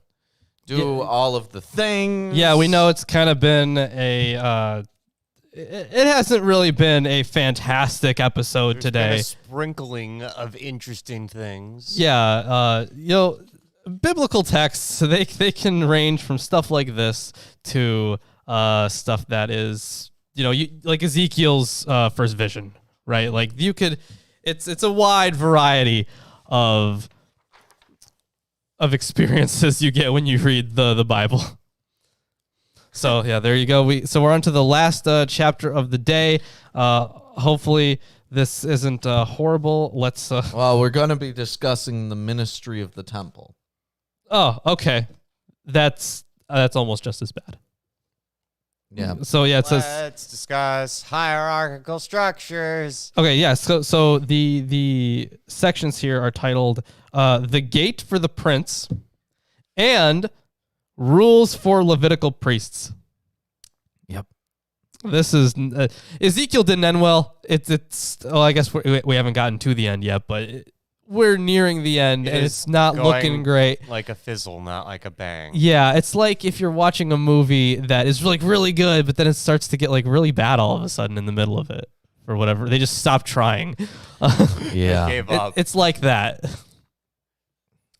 Do all of the things. Yeah, we know it's kind of been a... It hasn't really been a fantastic episode There's today. been a sprinkling of interesting things. Yeah, biblical texts, so they can range from stuff like this to stuff that is, like Ezekiel's first vision, right? Like it's a wide variety of experiences you get when you read the Bible. So yeah, there you go. We're on to the last chapter of the day. Hopefully this isn't horrible. Let's. Well, we're going to be discussing the ministry of the temple. Oh, okay. That's almost just as bad. Yeah. So yeah, it says. Let's discuss hierarchical structures. Okay, yeah. So the sections here are titled "The Gate for the Prince" and "Rules for Levitical Priests." Yep. This is Ezekiel didn't end well. It's well, I guess we haven't gotten to the end yet, but we're nearing the end, and it's not looking great. Like a fizzle, not like a bang. Yeah, it's like if you're watching a movie that is like really good, but then it starts to get like really bad all of a sudden in the middle of it or whatever. They just stop trying. Yeah. Gave up. It's like that.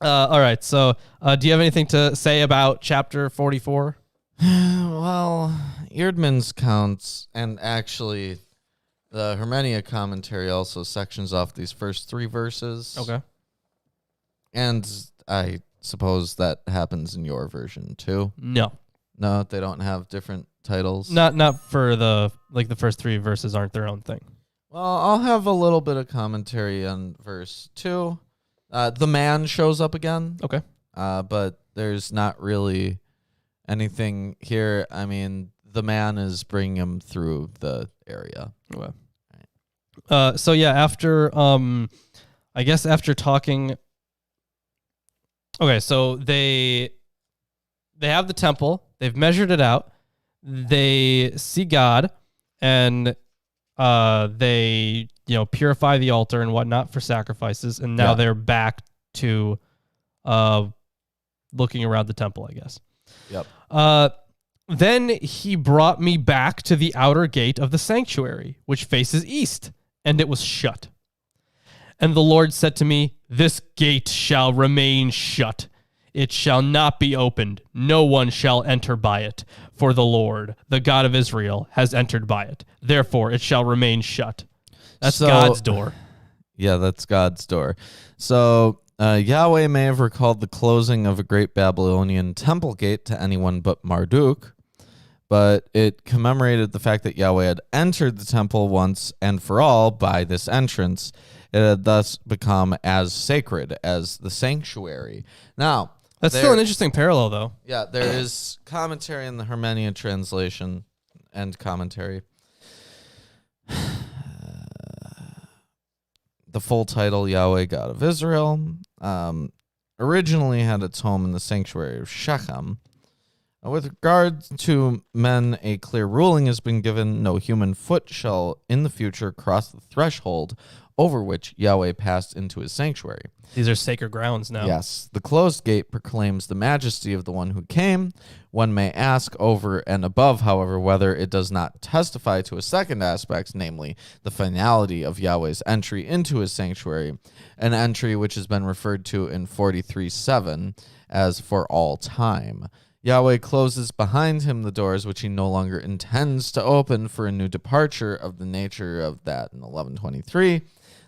All right. So, do you have anything to say about chapter 44? Well, Eerdmans counts, and actually the Hermenia commentary also sections off these first 3 verses. Okay. And I suppose that happens in your version too. No, They don't have different titles. not for the first 3 verses aren't their own thing. Well, I'll have a little bit of commentary on verse 2. The man shows up again. Okay. But there's not really anything here. I mean, the man is bringing him through the area. Okay. So yeah, after I guess after talking. Okay, so they have the temple. They've measured it out. They see God, and they purify the altar and whatnot for sacrifices, and now they're back to looking around the temple, I guess. Yep. Then he brought me back to the outer gate of the sanctuary, which faces east, and it was shut. And the Lord said to me, "This gate shall remain shut. It shall not be opened. No one shall enter by it. For the Lord, the God of Israel, has entered by it. Therefore, it shall remain shut." That's God's door. Yeah, that's God's door. So Yahweh may have recalled the closing of a great Babylonian temple gate to anyone but Marduk, but it commemorated the fact that Yahweh had entered the temple once and for all by this entrance. It had thus become as sacred as the sanctuary. Now, That's still an interesting parallel, though. yeah, there is commentary in the Hermenia translation and commentary. The full title, Yahweh God of Israel, originally had its home in the sanctuary of Shechem. With regard to men, a clear ruling has been given: no human foot shall in the future cross the threshold over which Yahweh passed into his sanctuary. These are sacred grounds now. Yes, the closed gate proclaims the majesty of the one who came. One may ask over and above, however, whether it does not testify to a second aspect, namely the finality of Yahweh's entry into his sanctuary, an entry which has been referred to in 43:7 as for all time. Yahweh closes behind him the doors which he no longer intends to open for a new departure of the nature of that in 11:23.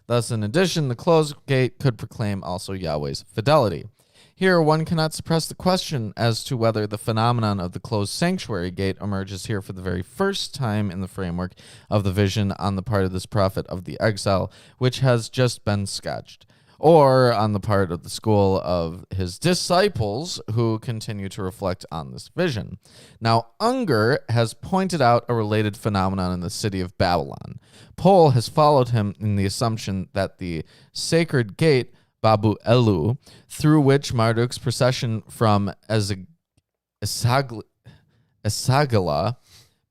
Thus, in addition, the closed gate could proclaim also Yahweh's fidelity. Here, one cannot suppress the question as to whether the phenomenon of the closed sanctuary gate emerges here for the very first time in the framework of the vision on the part of this prophet of the exile, which has just been sketched, or on the part of the school of his disciples who continue to reflect on this vision. Now, Unger has pointed out a related phenomenon in the city of Babylon. Pohl has followed him in the assumption that the sacred gate, Babu Elu, through which Marduk's procession from Esagila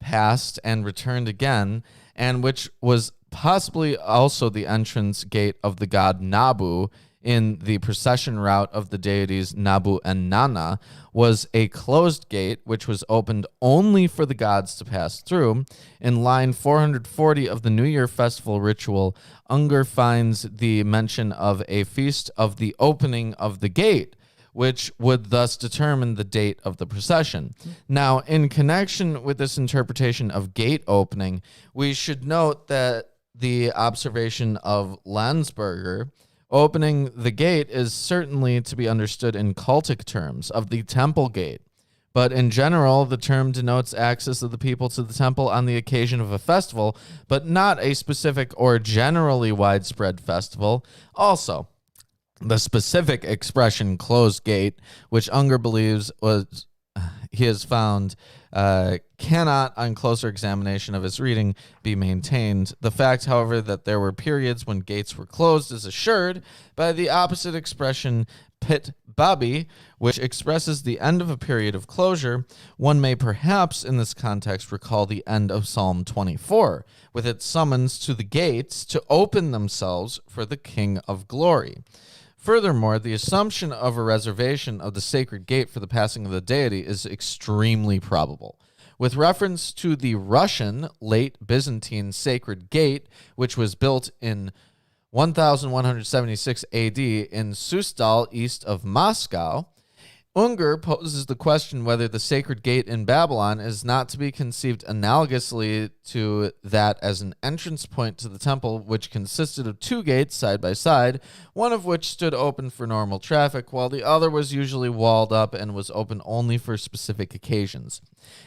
passed and returned again, and which was possibly also the entrance gate of the god Nabu in the procession route of the deities Nabu and Nana, was a closed gate which was opened only for the gods to pass through. In line 440 of the New Year festival ritual, Unger finds the mention of a feast of the opening of the gate, which would thus determine the date of the procession. Now, in connection with this interpretation of gate opening, we should note that the observation of Landsberger, opening the gate is certainly to be understood in cultic terms of the temple gate. But in general, the term denotes access of the people to the temple on the occasion of a festival, but not a specific or generally widespread festival. Also, the specific expression closed gate, which Unger believes was he has found cannot, on closer examination of his reading, be maintained. The fact, however, that there were periods when gates were closed is assured by the opposite expression pit babi, which expresses the end of a period of closure. One may perhaps, in this context, recall the end of Psalm 24, with its summons to the gates to open themselves for the King of Glory. Furthermore, the assumption of a reservation of the sacred gate for the passing of the deity is extremely probable. With reference to the Russian late Byzantine sacred gate, which was built in 1176 AD in Sustal, east of Moscow, Unger poses the question whether the sacred gate in Babylon is not to be conceived analogously to that as an entrance point to the temple, which consisted of two gates side by side, one of which stood open for normal traffic, while the other was usually walled up and was open only for specific occasions.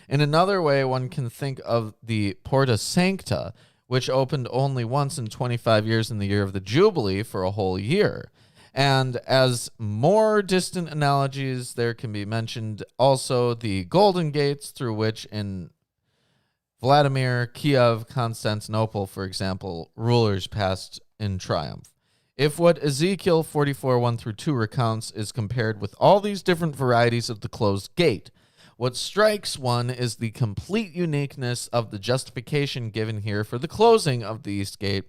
In another way, one can think of the Porta Sancta, which opened only once in 25 years in the year of the Jubilee for a whole year. And as more distant analogies, there can be mentioned also the Golden Gates, through which in Vladimir, Kiev, Constantinople, for example, rulers passed in triumph. If what Ezekiel 44:1-2 recounts is compared with all these different varieties of the closed gate, what strikes one is the complete uniqueness of the justification given here for the closing of the east gate.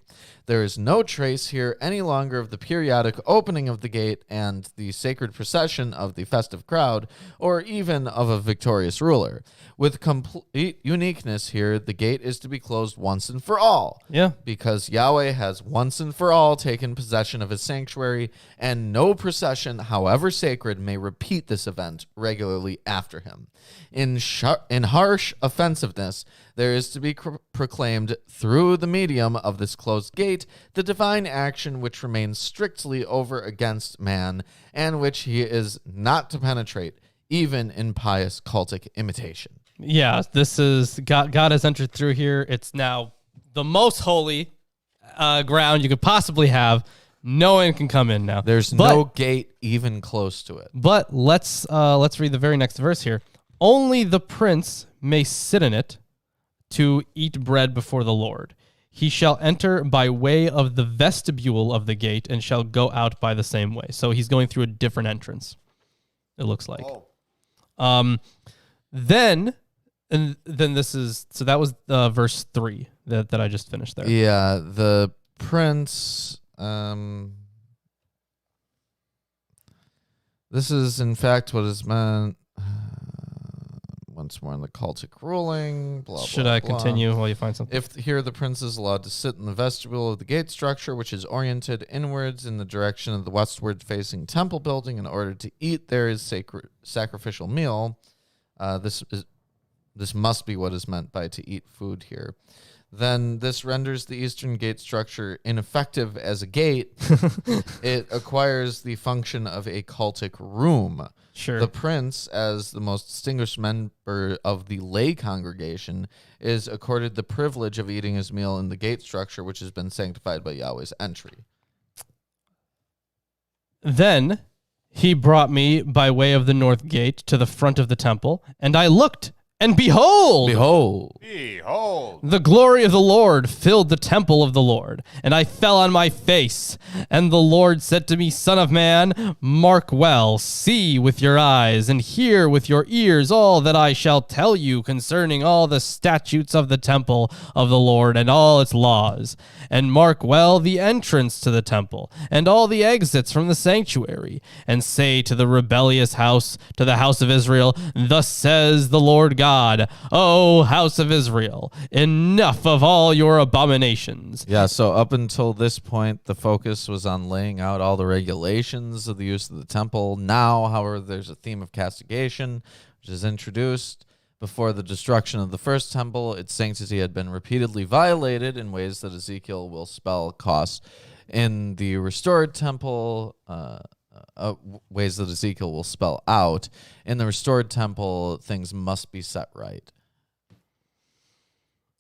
There is no trace here any longer of the periodic opening of the gate and the sacred procession of the festive crowd, or even of a victorious ruler. With complete uniqueness here, the gate is to be closed once and for all. Yeah. Because Yahweh has once and for all taken possession of his sanctuary, and no procession, however sacred, may repeat this event regularly after him. In harsh offensiveness, there is to be proclaimed through the medium of this closed gate the divine action which remains strictly over against man, and which he is not to penetrate, even in pious cultic imitation. Yeah, this is God. God has entered through here. It's now the most holy ground you could possibly have. No one can come in now. There's no gate even close to it. But let's read the very next verse here. Only the prince may sit in it to eat bread before the Lord. He shall enter by way of the vestibule of the gate and shall go out by the same way. So he's going through a different entrance, it looks like. Then this is, so that was verse 3 that I just finished there. Yeah, the prince, this is in fact what is meant. Once more in the cultic ruling, blah, Should blah, I blah. continue while you find something? If here the prince is allowed to sit in the vestibule of the gate structure, which is oriented inwards in the direction of the westward facing temple building in order to eat there his sacred sacrificial meal, this must be what is meant by to eat food here. Then this renders the eastern gate structure ineffective as a gate. It acquires the function of a cultic room. Sure. The prince, as the most distinguished member of the lay congregation, is accorded the privilege of eating his meal in the gate structure, which has been sanctified by Yahweh's entry. Then he brought me by way of the north gate to the front of the temple, and I looked, and behold! Behold! The glory of the Lord filled the temple of the Lord, and I fell on my face. And the Lord said to me, Son of man, mark well, see with your eyes, and hear with your ears all that I shall tell you concerning all the statutes of the temple of the Lord and all its laws. And mark well the entrance to the temple, and all the exits from the sanctuary, and say to the rebellious house, to the house of Israel, Thus says the Lord God, O house of Israel, enough of all your abominations. Yeah, so up until this point, the focus was on laying out all the regulations of the use of the temple. Now, however, there's a theme of castigation, which is introduced. Before the destruction of the first temple, its sanctity had been repeatedly violated in ways that Ezekiel will spell cost. In the restored temple, ways that Ezekiel will spell out. In the restored temple, things must be set right.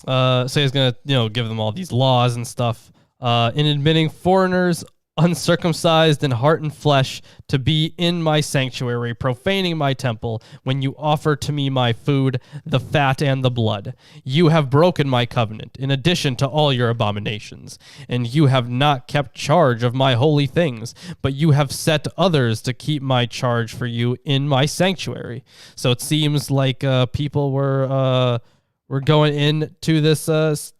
So he's going to, give them all these laws and stuff. In admitting foreigners uncircumcised in heart and flesh to be in my sanctuary, profaning my temple, when you offer to me my food, the fat and the blood. You have broken my covenant, in addition to all your abominations, and you have not kept charge of my holy things, but you have set others to keep my charge for you in my sanctuary. So it seems like people were going into this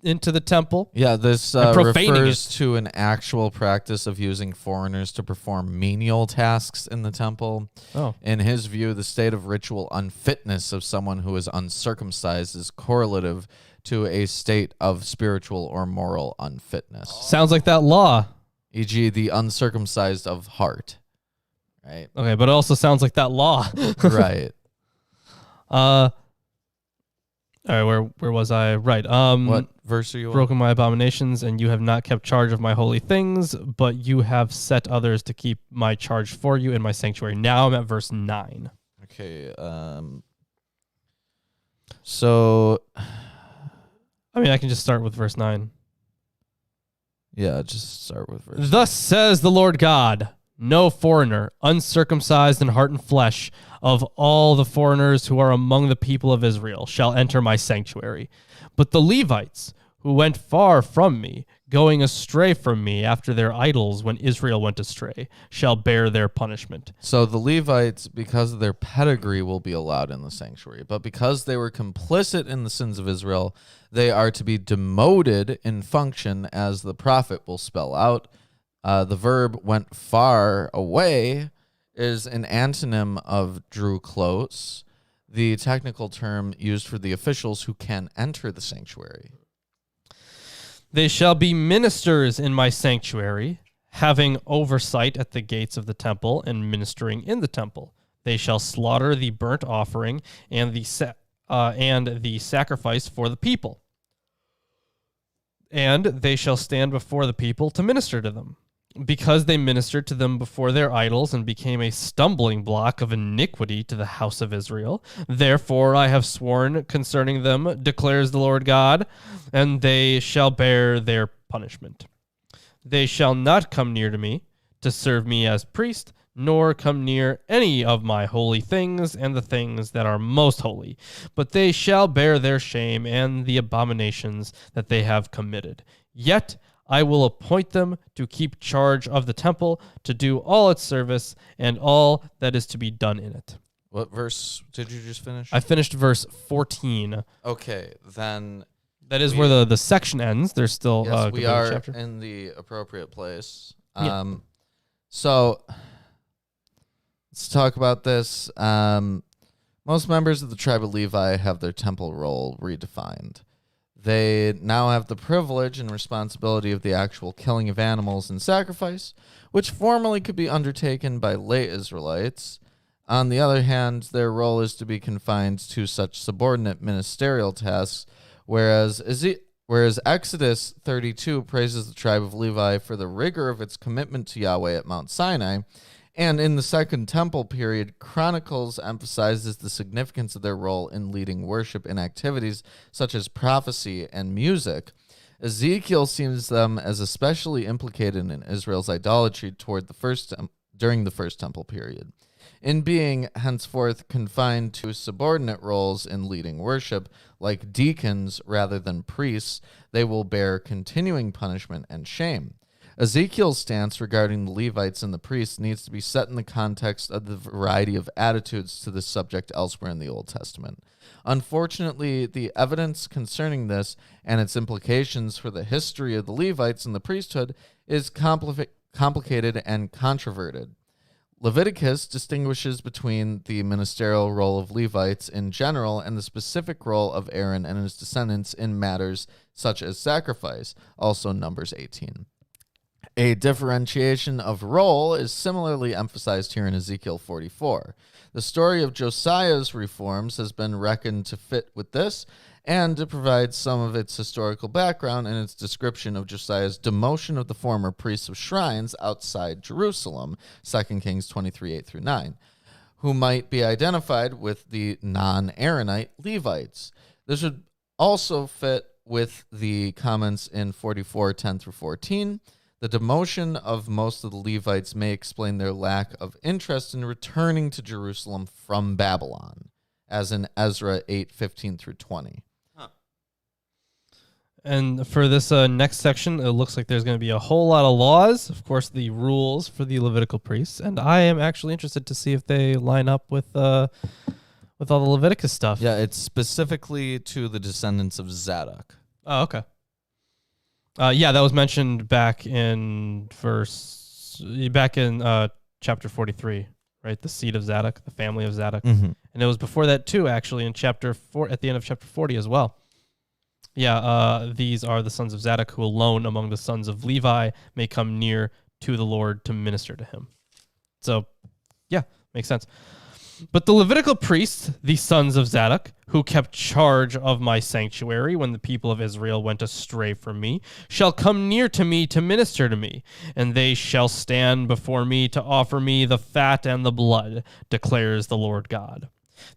into the temple. Yeah, this refers to an actual practice of using foreigners to perform menial tasks in the temple. Oh. In his view, the state of ritual unfitness of someone who is uncircumcised is correlative to a state of spiritual or moral unfitness. Sounds like that law. E.g., the uncircumcised of heart. Right? Okay, but it also sounds like that law. Right. All right, where was I? Right. What verse are you on? Broken my abominations, and you have not kept charge of my holy things, but you have set others to keep my charge for you in my sanctuary. Now I'm at verse 9. Okay. So, I mean, I can just start with verse 9. Yeah, just start with verse. Thus says the Lord God, no foreigner, uncircumcised in heart and flesh, of all the foreigners who are among the people of Israel, shall enter my sanctuary. But the Levites, who went far from me, going astray from me after their idols when Israel went astray, shall bear their punishment. So the Levites, because of their pedigree, will be allowed in the sanctuary. But because they were complicit in the sins of Israel, they are to be demoted in function, as the prophet will spell out. The verb went far away is an antonym of drew close, the technical term used for the officials who can enter the sanctuary. They shall be ministers in my sanctuary, having oversight at the gates of the temple and ministering in the temple. They shall slaughter the burnt offering and the sacrifice for the people. And they shall stand before the people to minister to them. because they ministered to them before their idols and became a stumbling block of iniquity to the house of Israel. Therefore I have sworn concerning them, declares the Lord God, and they shall bear their punishment. They shall not come near to me to serve me as priest, nor come near any of my holy things and the things that are most holy, but they shall bear their shame and the abominations that they have committed. Yet I will appoint them to keep charge of the temple, to do all its service and all that is to be done in it. What verse did you just finish? I finished verse 14. Okay, then That is where the section ends. There's still yes, we are chapter. in the appropriate place. Yeah. So let's talk about this. Most members of the tribe of Levi have their temple role redefined. They now have the privilege and responsibility of the actual killing of animals and sacrifice, which formerly could be undertaken by lay Israelites. On the other hand, their role is to be confined to such subordinate ministerial tasks, whereas Exodus 32 praises the tribe of Levi for the rigor of its commitment to Yahweh at Mount Sinai, and in the Second Temple period, Chronicles emphasizes the significance of their role in leading worship in activities such as prophecy and music. Ezekiel sees them as especially implicated in Israel's idolatry during the First Temple period. In being henceforth confined to subordinate roles in leading worship, like deacons rather than priests, they will bear continuing punishment and shame. Ezekiel's stance regarding the Levites and the priests needs to be set in the context of the variety of attitudes to this subject elsewhere in the Old Testament. Unfortunately, the evidence concerning this and its implications for the history of the Levites and the priesthood is complicated and controverted. Leviticus distinguishes between the ministerial role of Levites in general and the specific role of Aaron and his descendants in matters such as sacrifice, also Numbers 18. A differentiation of role is similarly emphasized here in Ezekiel 44. The story of Josiah's reforms has been reckoned to fit with this and to provide some of its historical background in its description of Josiah's demotion of the former priests of shrines outside Jerusalem, 2 Kings 23, 8-9, who might be identified with the non-Aaronite Levites. This would also fit with the comments in 44, 10-14. The demotion of most of the Levites may explain their lack of interest in returning to Jerusalem from Babylon, as in Ezra 8:15-20. And for this next section, it looks like there's going to be a whole lot of laws, of course, the rules for the Levitical priests, and I am actually interested to see if they line up with all the Leviticus stuff. Yeah, it's specifically to the descendants of Zadok. Oh, okay. Yeah, that was mentioned back in chapter 43, right? The seed of Zadok, the family of Zadok. Mm-hmm. And it was before that too, actually, in chapter 4, at the end of chapter 40 as well. Yeah, these are the sons of Zadok who alone among the sons of Levi may come near to the Lord to minister to him. So, yeah, makes sense. But the Levitical priests, the sons of Zadok, who kept charge of my sanctuary when the people of Israel went astray from me, shall come near to me to minister to me, and they shall stand before me to offer me the fat and the blood, declares the Lord God.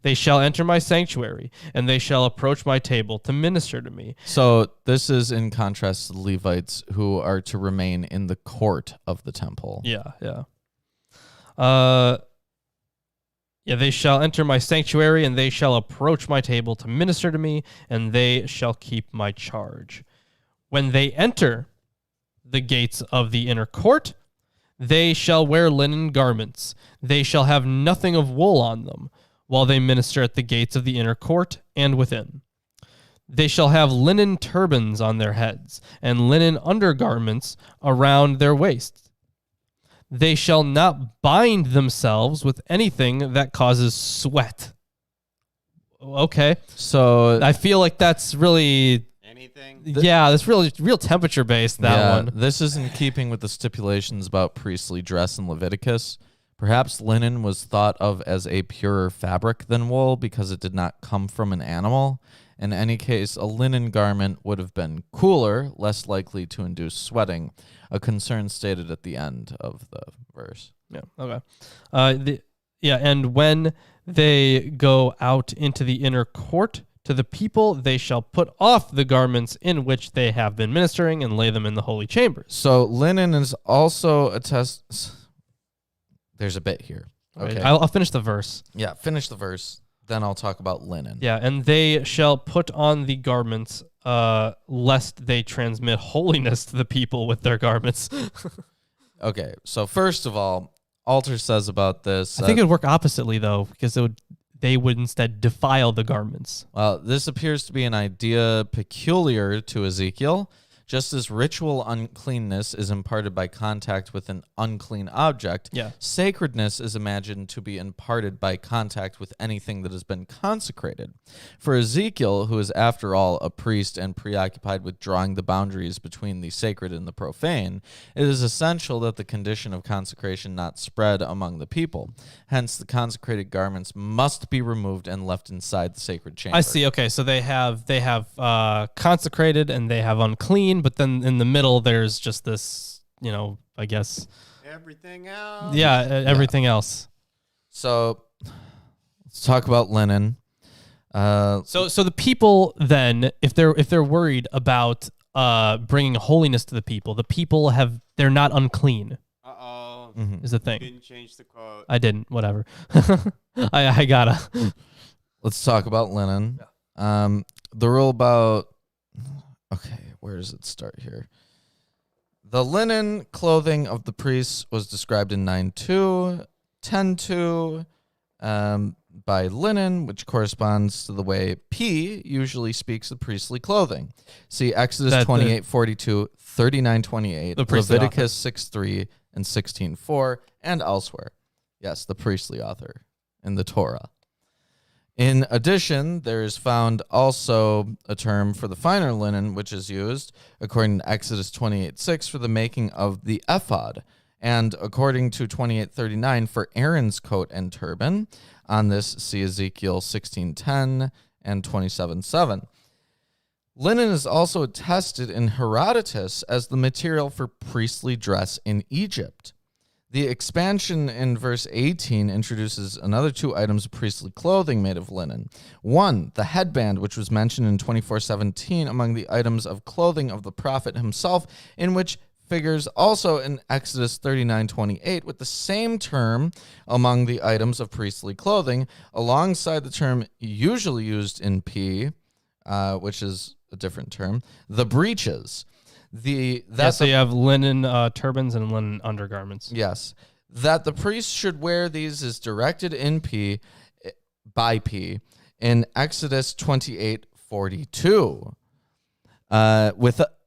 They shall enter my sanctuary, and they shall approach my table to minister to me. So this is in contrast to the Levites who are to remain in the court of the temple. Yeah. Yeah, they shall enter my sanctuary, and they shall approach my table to minister to me, and they shall keep my charge. When they enter the gates of the inner court, they shall wear linen garments. They shall have nothing of wool on them, while they minister at the gates of the inner court and within. They shall have linen turbans on their heads, and linen undergarments around their waists. They shall not bind themselves with anything that causes sweat. Okay. So I feel like that's really... Anything? Yeah, that's really real temperature-based, that one. This is in keeping with the stipulations about priestly dress in Leviticus, Perhaps linen was thought of as a purer fabric than wool because it did not come from an animal. In any case, a linen garment would have been cooler, less likely to induce sweating, a concern stated at the end of the verse. Yeah. Okay. And when they go out into the inner court to the people, they shall put off the garments in which they have been ministering and lay them in the holy chambers. So linen is also a test. There's a bit here. Okay. Right. I'll finish the verse. Yeah, finish the verse. Then I'll talk about linen. Yeah, and they shall put on the garments, lest they transmit holiness to the people with their garments. Okay, so first of all, Alter says about this. I think it would work oppositely, though, because they would instead defile the garments. Well, this appears to be an idea peculiar to Ezekiel. Just as ritual uncleanness is imparted by contact with an unclean object, sacredness is imagined to be imparted by contact with anything that has been consecrated. For Ezekiel, who is after all a priest and preoccupied with drawing the boundaries between the sacred and the profane, it is essential that the condition of consecration not spread among the people. Hence, the consecrated garments must be removed and left inside the sacred chamber. I see. Okay, so they have consecrated and they have unclean, but then in the middle there's just this, I guess everything else. Yeah, everything else. So let's talk about linen. So the people then, if they're worried about bringing holiness to the people they're not unclean. Is the thing. You didn't change the quote. I didn't. Whatever. I gotta. Let's talk about linen. The rule about. Okay, where does it start here? The linen clothing of the priests was described in 9:2, 10:2, by linen, which corresponds to the way P usually speaks of priestly clothing. See Exodus 28:42, 39:28, Leviticus 6:3, and 16:4, and elsewhere. Yes, the priestly author in the Torah. In addition, there is found also a term for the finer linen, which is used, according to Exodus 28:6, for the making of the ephod, and according to 28:39 for Aaron's coat and turban. On this, see Ezekiel 16:10 and 27:7. Linen is also attested in Herodotus as the material for priestly dress in Egypt. The expansion in verse 18 introduces another two items of priestly clothing made of linen. One, the headband, which was mentioned in 24:17 among the items of clothing of the prophet himself, in which figures also in Exodus 39:28 with the same term among the items of priestly clothing, alongside the term usually used in P, which is a different term, the breeches. So you have linen turbans and linen undergarments. Yes. That the priest should wear these is directed in P by P in Exodus 28:42.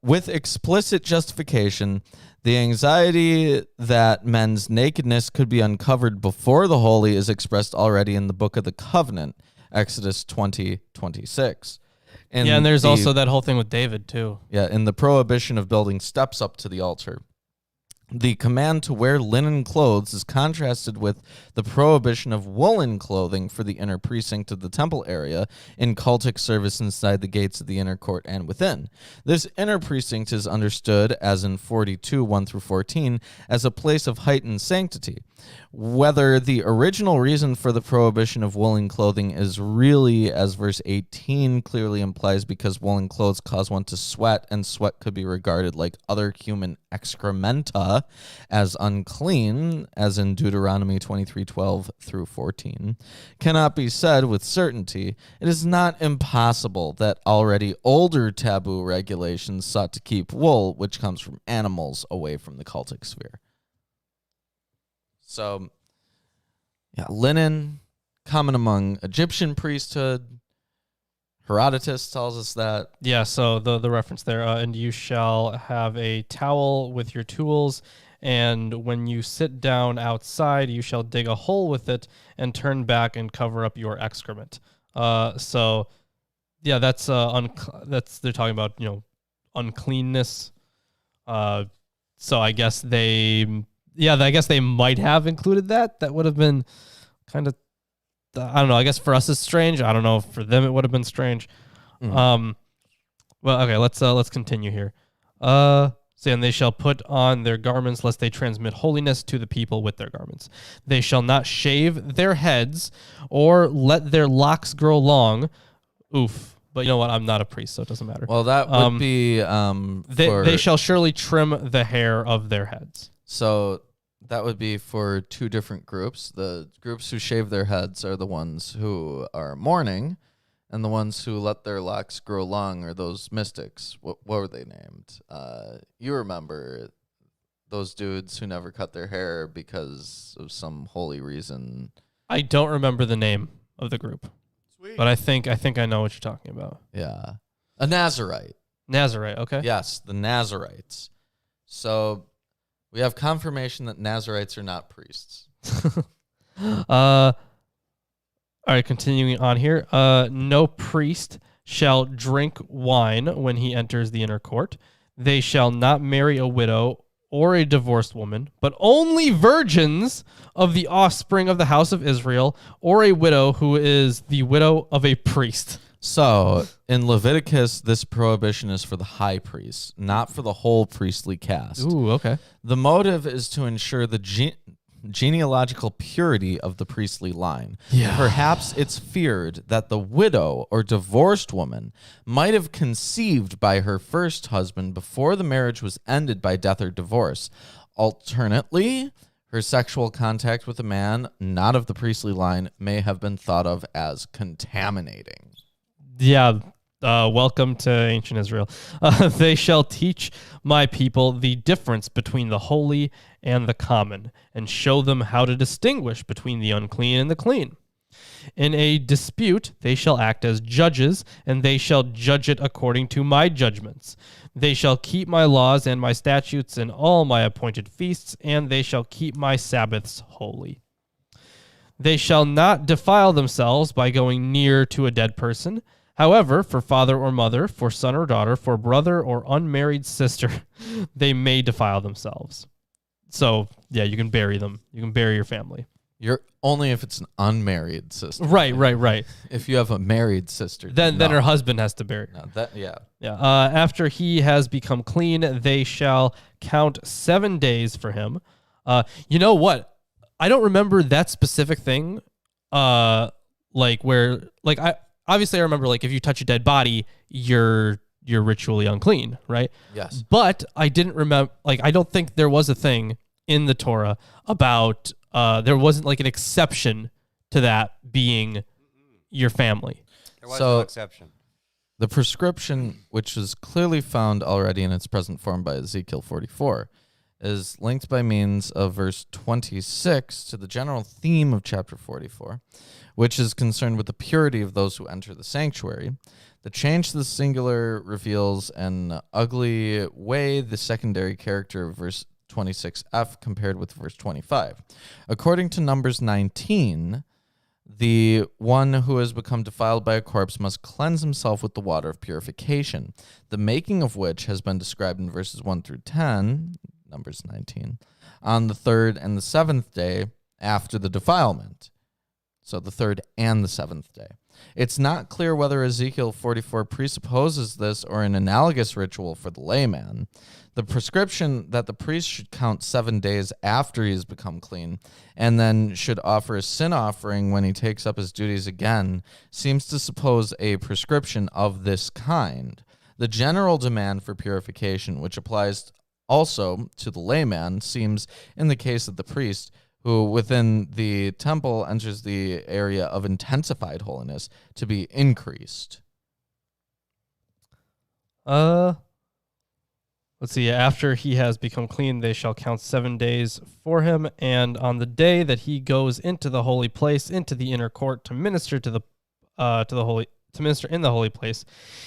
With explicit justification, the anxiety that men's nakedness could be uncovered before the holy is expressed already in the Book of the Covenant, Exodus 20:26. And there's also that whole thing with David, too. Yeah, in the prohibition of building steps up to the altar. The command to wear linen clothes is contrasted with the prohibition of woolen clothing for the inner precinct of the temple area in cultic service inside the gates of the inner court and within. This inner precinct is understood, as in 42:1-14, as a place of heightened sanctity. Whether the original reason for the prohibition of woolen clothing is really, as verse 18 clearly implies, because woolen clothes cause one to sweat, and sweat could be regarded like other human excrementa as unclean, as in Deuteronomy 23:12-14, cannot be said with certainty. It is not impossible that already older taboo regulations sought to keep wool, which comes from animals, away from the cultic sphere. So, yeah, linen, common among Egyptian priesthood. Herodotus tells us that. Yeah, so the reference there, and you shall have a towel with your tools, and when you sit down outside, you shall dig a hole with it and turn back and cover up your excrement. So, yeah, that's they're talking about uncleanness. So I guess they yeah, I guess they might have included that. That would have been kind of, I don't know. I guess for us it's strange. I don't know. For them it would have been strange. Well, okay. Let's continue here. Saying they shall put on their garments lest they transmit holiness to the people with their garments. They shall not shave their heads or let their locks grow long. Oof. But you know what? I'm not a priest, so it doesn't matter. Well, that would be they shall surely trim the hair of their heads. So that would be for two different groups. The groups who shave their heads are the ones who are mourning, and the ones who let their locks grow long are those mystics. What were they named? You remember those dudes who never cut their hair because of some holy reason. I don't remember the name of the group. Sweet. But I think I know what you're talking about. Yeah. A Nazarite. Nazarite, okay. Yes, the Nazarites. So we have confirmation that Nazarites are not priests. All right, continuing on here. No priest shall drink wine when he enters the inner court. They shall not marry a widow or a divorced woman, but only virgins of the offspring of the house of Israel, or a widow who is the widow of a priest. So in Leviticus, this prohibition is for the high priest, not for the whole priestly caste. Ooh, okay. The motive is to ensure the genealogical purity of the priestly line. Yeah. Perhaps it's feared that the widow or divorced woman might have conceived by her first husband before the marriage was ended by death or divorce. Alternately, her sexual contact with a man not of the priestly line may have been thought of as contaminating. Yeah. Welcome to ancient Israel. They shall teach my people the difference between the holy and the common, and show them how to distinguish between the unclean and the clean. In a dispute, they shall act as judges, and they shall judge it according to my judgments. They shall keep my laws and my statutes and all my appointed feasts, and they shall keep my Sabbaths holy. They shall not defile themselves by going near to a dead person. However, for father or mother, for son or daughter, for brother or unmarried sister, they may defile themselves. So, yeah, you can bury them. You can bury your family. You're only if it's an unmarried sister. Right. If you have a married sister, Then her husband has to bury her. No, Yeah. After he has become clean, they shall count 7 days for him. You know what? I don't remember that specific thing. Obviously, I remember, like, if you touch a dead body, you're ritually unclean, right? Yes. But I didn't remember, like, I don't think there was a thing in the Torah about, there wasn't, like, an exception to that being your family. There was no exception. The prescription, which is clearly found already in its present form by Ezekiel 44, is linked by means of verse 26 to the general theme of chapter 44, which is concerned with the purity of those who enter the sanctuary. The change to the singular reveals an ugly way the secondary character of verse 26f compared with verse 25. According to Numbers 19, the one who has become defiled by a corpse must cleanse himself with the water of purification, the making of which has been described in verses 1 through 10, Numbers 19, on the third and the seventh day after the defilement. So the third and the seventh day. It's not clear whether Ezekiel 44 presupposes this or an analogous ritual for the layman. The prescription that the priest should count 7 days after he has become clean and then should offer a sin offering when he takes up his duties again seems to suppose a prescription of this kind. The general demand for purification, which applies also to the layman, seems, in the case of the priest, who within the temple enters the area of intensified holiness, to be increased. Let's see. After he has become clean, they shall count 7 days for him, and on the day that he goes into the holy place, into the inner court to minister to minister in the holy place,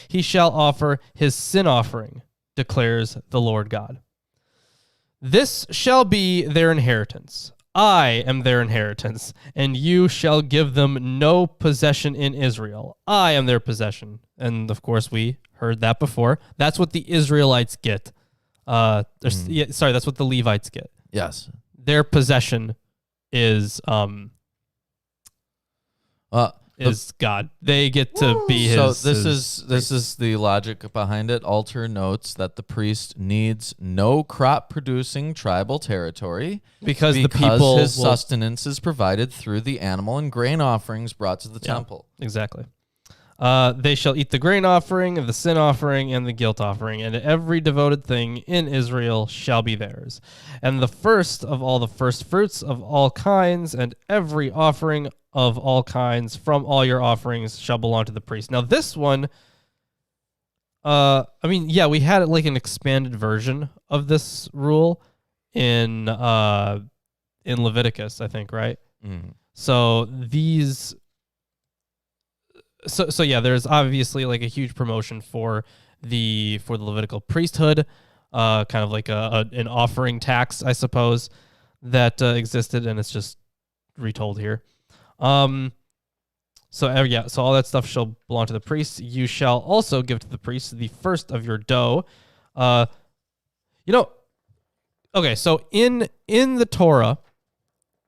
he shall offer his sin offering, declares the Lord God. This shall be their inheritance. I am their inheritance, and you shall give them no possession in Israel. I am their possession. And, of course, we heard that before. That's what the Israelites get. That's what the Levites get. Yes. their possession is God. They get to be his. So this is the logic behind it. Alter notes that the priest needs no crop producing tribal territory because the people his sustenance is provided through the animal and grain offerings brought to the temple. Exactly. They shall eat the grain offering, the sin offering, and the guilt offering, and every devoted thing in Israel shall be theirs. And the first of all the first fruits of all kinds, and every offering of all kinds from all your offerings shall belong to the priest. Now this one, we had like an expanded version of this rule in Leviticus, I think, right? Mm. So these. So yeah, there's obviously like a huge promotion for the Levitical priesthood, kind of like an offering tax, I suppose, that existed, and it's just retold here. So all that stuff shall belong to the priests. You shall also give to the priests the first of your dough. Okay, so in the Torah,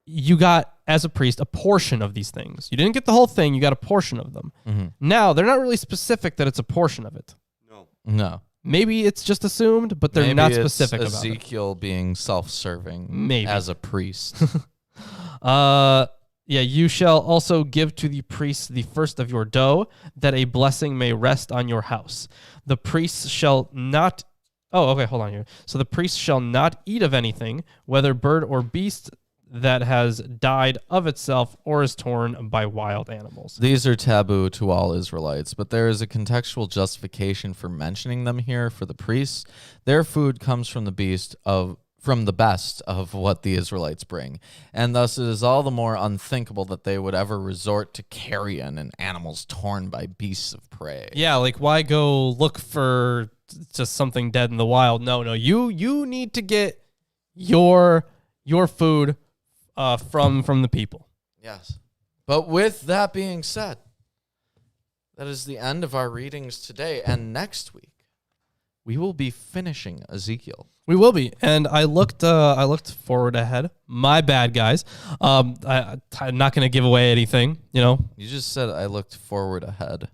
you got, as a priest, a portion of these things. You didn't get the whole thing, you got a portion of them. Mm-hmm. Now, they're not really specific that it's a portion of it. No. Maybe it's just assumed, but they're not specific about it. Ezekiel being self-serving Maybe. as a priest. You shall also give to the priests the first of your dough, that a blessing may rest on your house. The priests shall not... Oh, okay, hold on here. So the priest shall not eat of anything, whether bird or beast, that has died of itself or is torn by wild animals. These are taboo to all Israelites, but there is a contextual justification for mentioning them here for the priests. Their food comes from the best of what the Israelites bring, and thus it is all the more unthinkable that they would ever resort to carrion and animals torn by beasts of prey. Yeah, like why go look for just something dead in the wild? No, you need to get your food from the people. Yes. But with that being said, that is the end of our readings today. And next week, we will be finishing Ezekiel. We will be. And I looked forward ahead. My bad, guys. I'm not going to give away anything, You just said I looked forward ahead.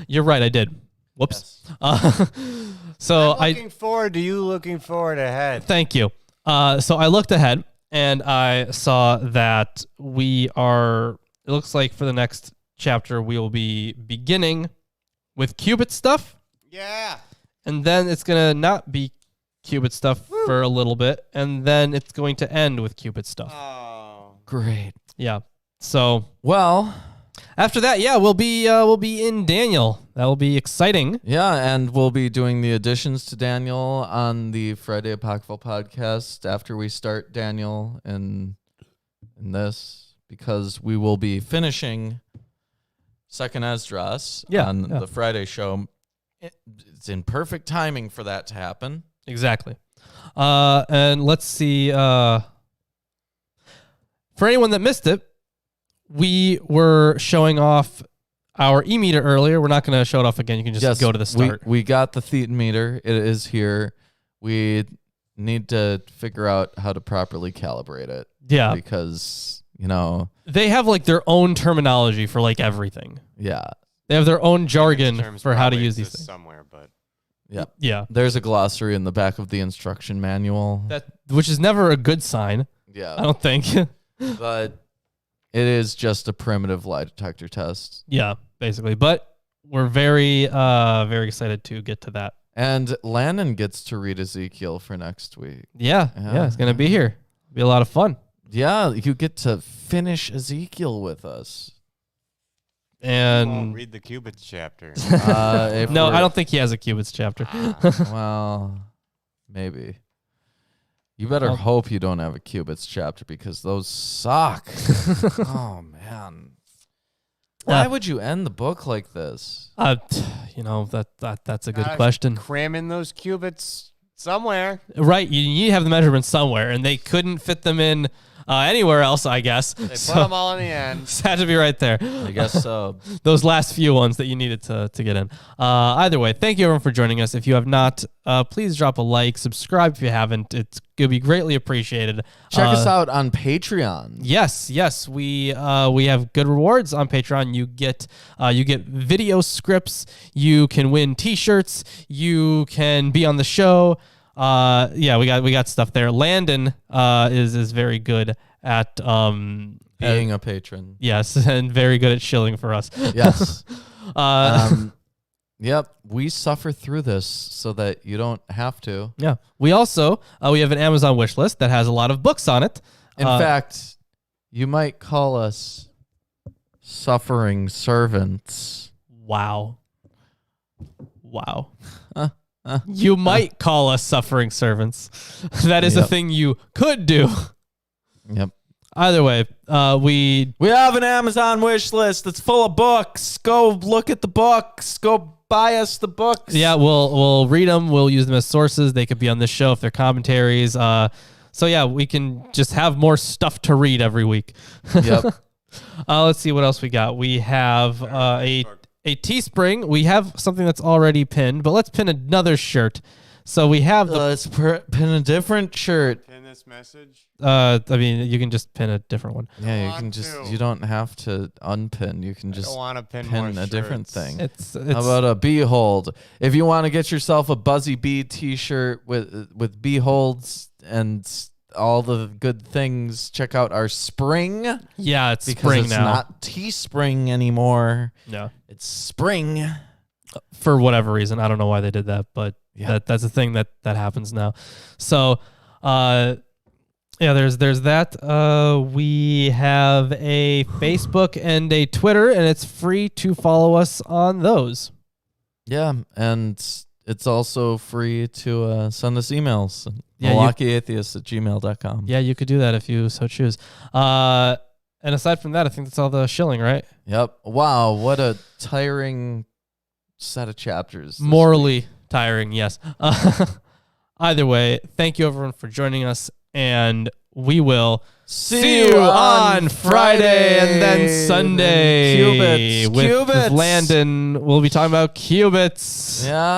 You're right, I did. Whoops. Yes. I'm looking forward to you looking forward ahead. Thank you. So I looked ahead. And I saw that it looks like for the next chapter, we will be beginning with Cubit stuff. Yeah. And then it's going to not be Cubit stuff for a little bit. And then it's going to end with Cubit stuff. Oh. Great. Yeah. So, well, after that, we'll be in Daniel. That will be exciting. Yeah, and we'll be doing the additions to Daniel on the Friday Apocryphal podcast after we start Daniel in this, because we will be finishing Second Esdras on the Friday show. It's in perfect timing for that to happen. Exactly. And let's see. For anyone that missed it, we were showing off our e-meter earlier. We're not going to show it off again. You can just go to the start. We got the thetan meter. It is here. We need to figure out how to properly calibrate it. Yeah. Because, they have like their own terminology for like everything. Yeah. They have their own jargon for how to use these things. Somewhere, but yeah. There's a glossary in the back of the instruction manual. Which is never a good sign. Yeah. I don't think. But it is just a primitive lie detector test. Yeah, basically. But we're very, very excited to get to that. And Landon gets to read Ezekiel for next week. Yeah, it's going to be here. It'll be a lot of fun. Yeah, you get to finish Ezekiel with us. And won't read the Cubits chapter. No, I don't think he has a Cubits chapter. Well, maybe. You better hope you don't have a Cubits chapter, because those suck. Oh, man. Why would you end the book like this? That's a good question. Cram in those cubits somewhere. Right, you have the measurements somewhere, and they couldn't fit them in anywhere else, I guess. They put them all in the end. It had to be right there. I guess so. Those last few ones that you needed to get in. Either way, thank you everyone for joining us. If you have not, please drop a like, subscribe if you haven't. It's going to be greatly appreciated. Check us out on Patreon. Yes, we have good rewards on Patreon. You get video scripts. You can win T-shirts. You can be on the show. We got stuff there. Landon is very good at Being a patron. yes, and very good at shilling for us. Yes. Yep. We suffer through this so that you don't have to. Yeah. We also we have an Amazon wish list that has a lot of books on it. In fact, you might call us suffering servants. Wow. You might call us suffering servants. That is a thing you could do. Yep. Either way, we have an Amazon wish list that's full of books. Go look at the books. Go buy us the books. Yeah, we'll read them. We'll use them as sources. They could be on this show if they're commentaries. So yeah, we can just have more stuff to read every week. Yep. Let's see what else we got. We have a Teespring. We have something that's already pinned, but let's pin another shirt. So we have the. Let's pin a different shirt. Pin this message. I mean, you can just pin a different one. Yeah, you can just. You don't have to unpin. You can just want to pin a different thing. It's How about a behold? If you want to get yourself a Buzzy Bee T-shirt with beholds and all the good things, check out our spring. Yeah, it's because spring it's now. not Teespring anymore. Yeah, it's spring. For whatever reason, I don't know why they did that, but Yeah. that's a thing that happens now. So, there's that. We have a Facebook and a Twitter, and it's free to follow us on those. Yeah, and it's also free to send us emails. Yeah, MilwaukeeAtheists@gmail.com. Yeah, you could do that if you so choose. And aside from that, I think that's all the shilling, right? Yep. Wow, what a tiring set of chapters. Morally tiring, yes. Either way, thank you everyone for joining us, and we will see you on Friday and then Sunday Cubits. with Landon. We'll be talking about cubits. Yeah.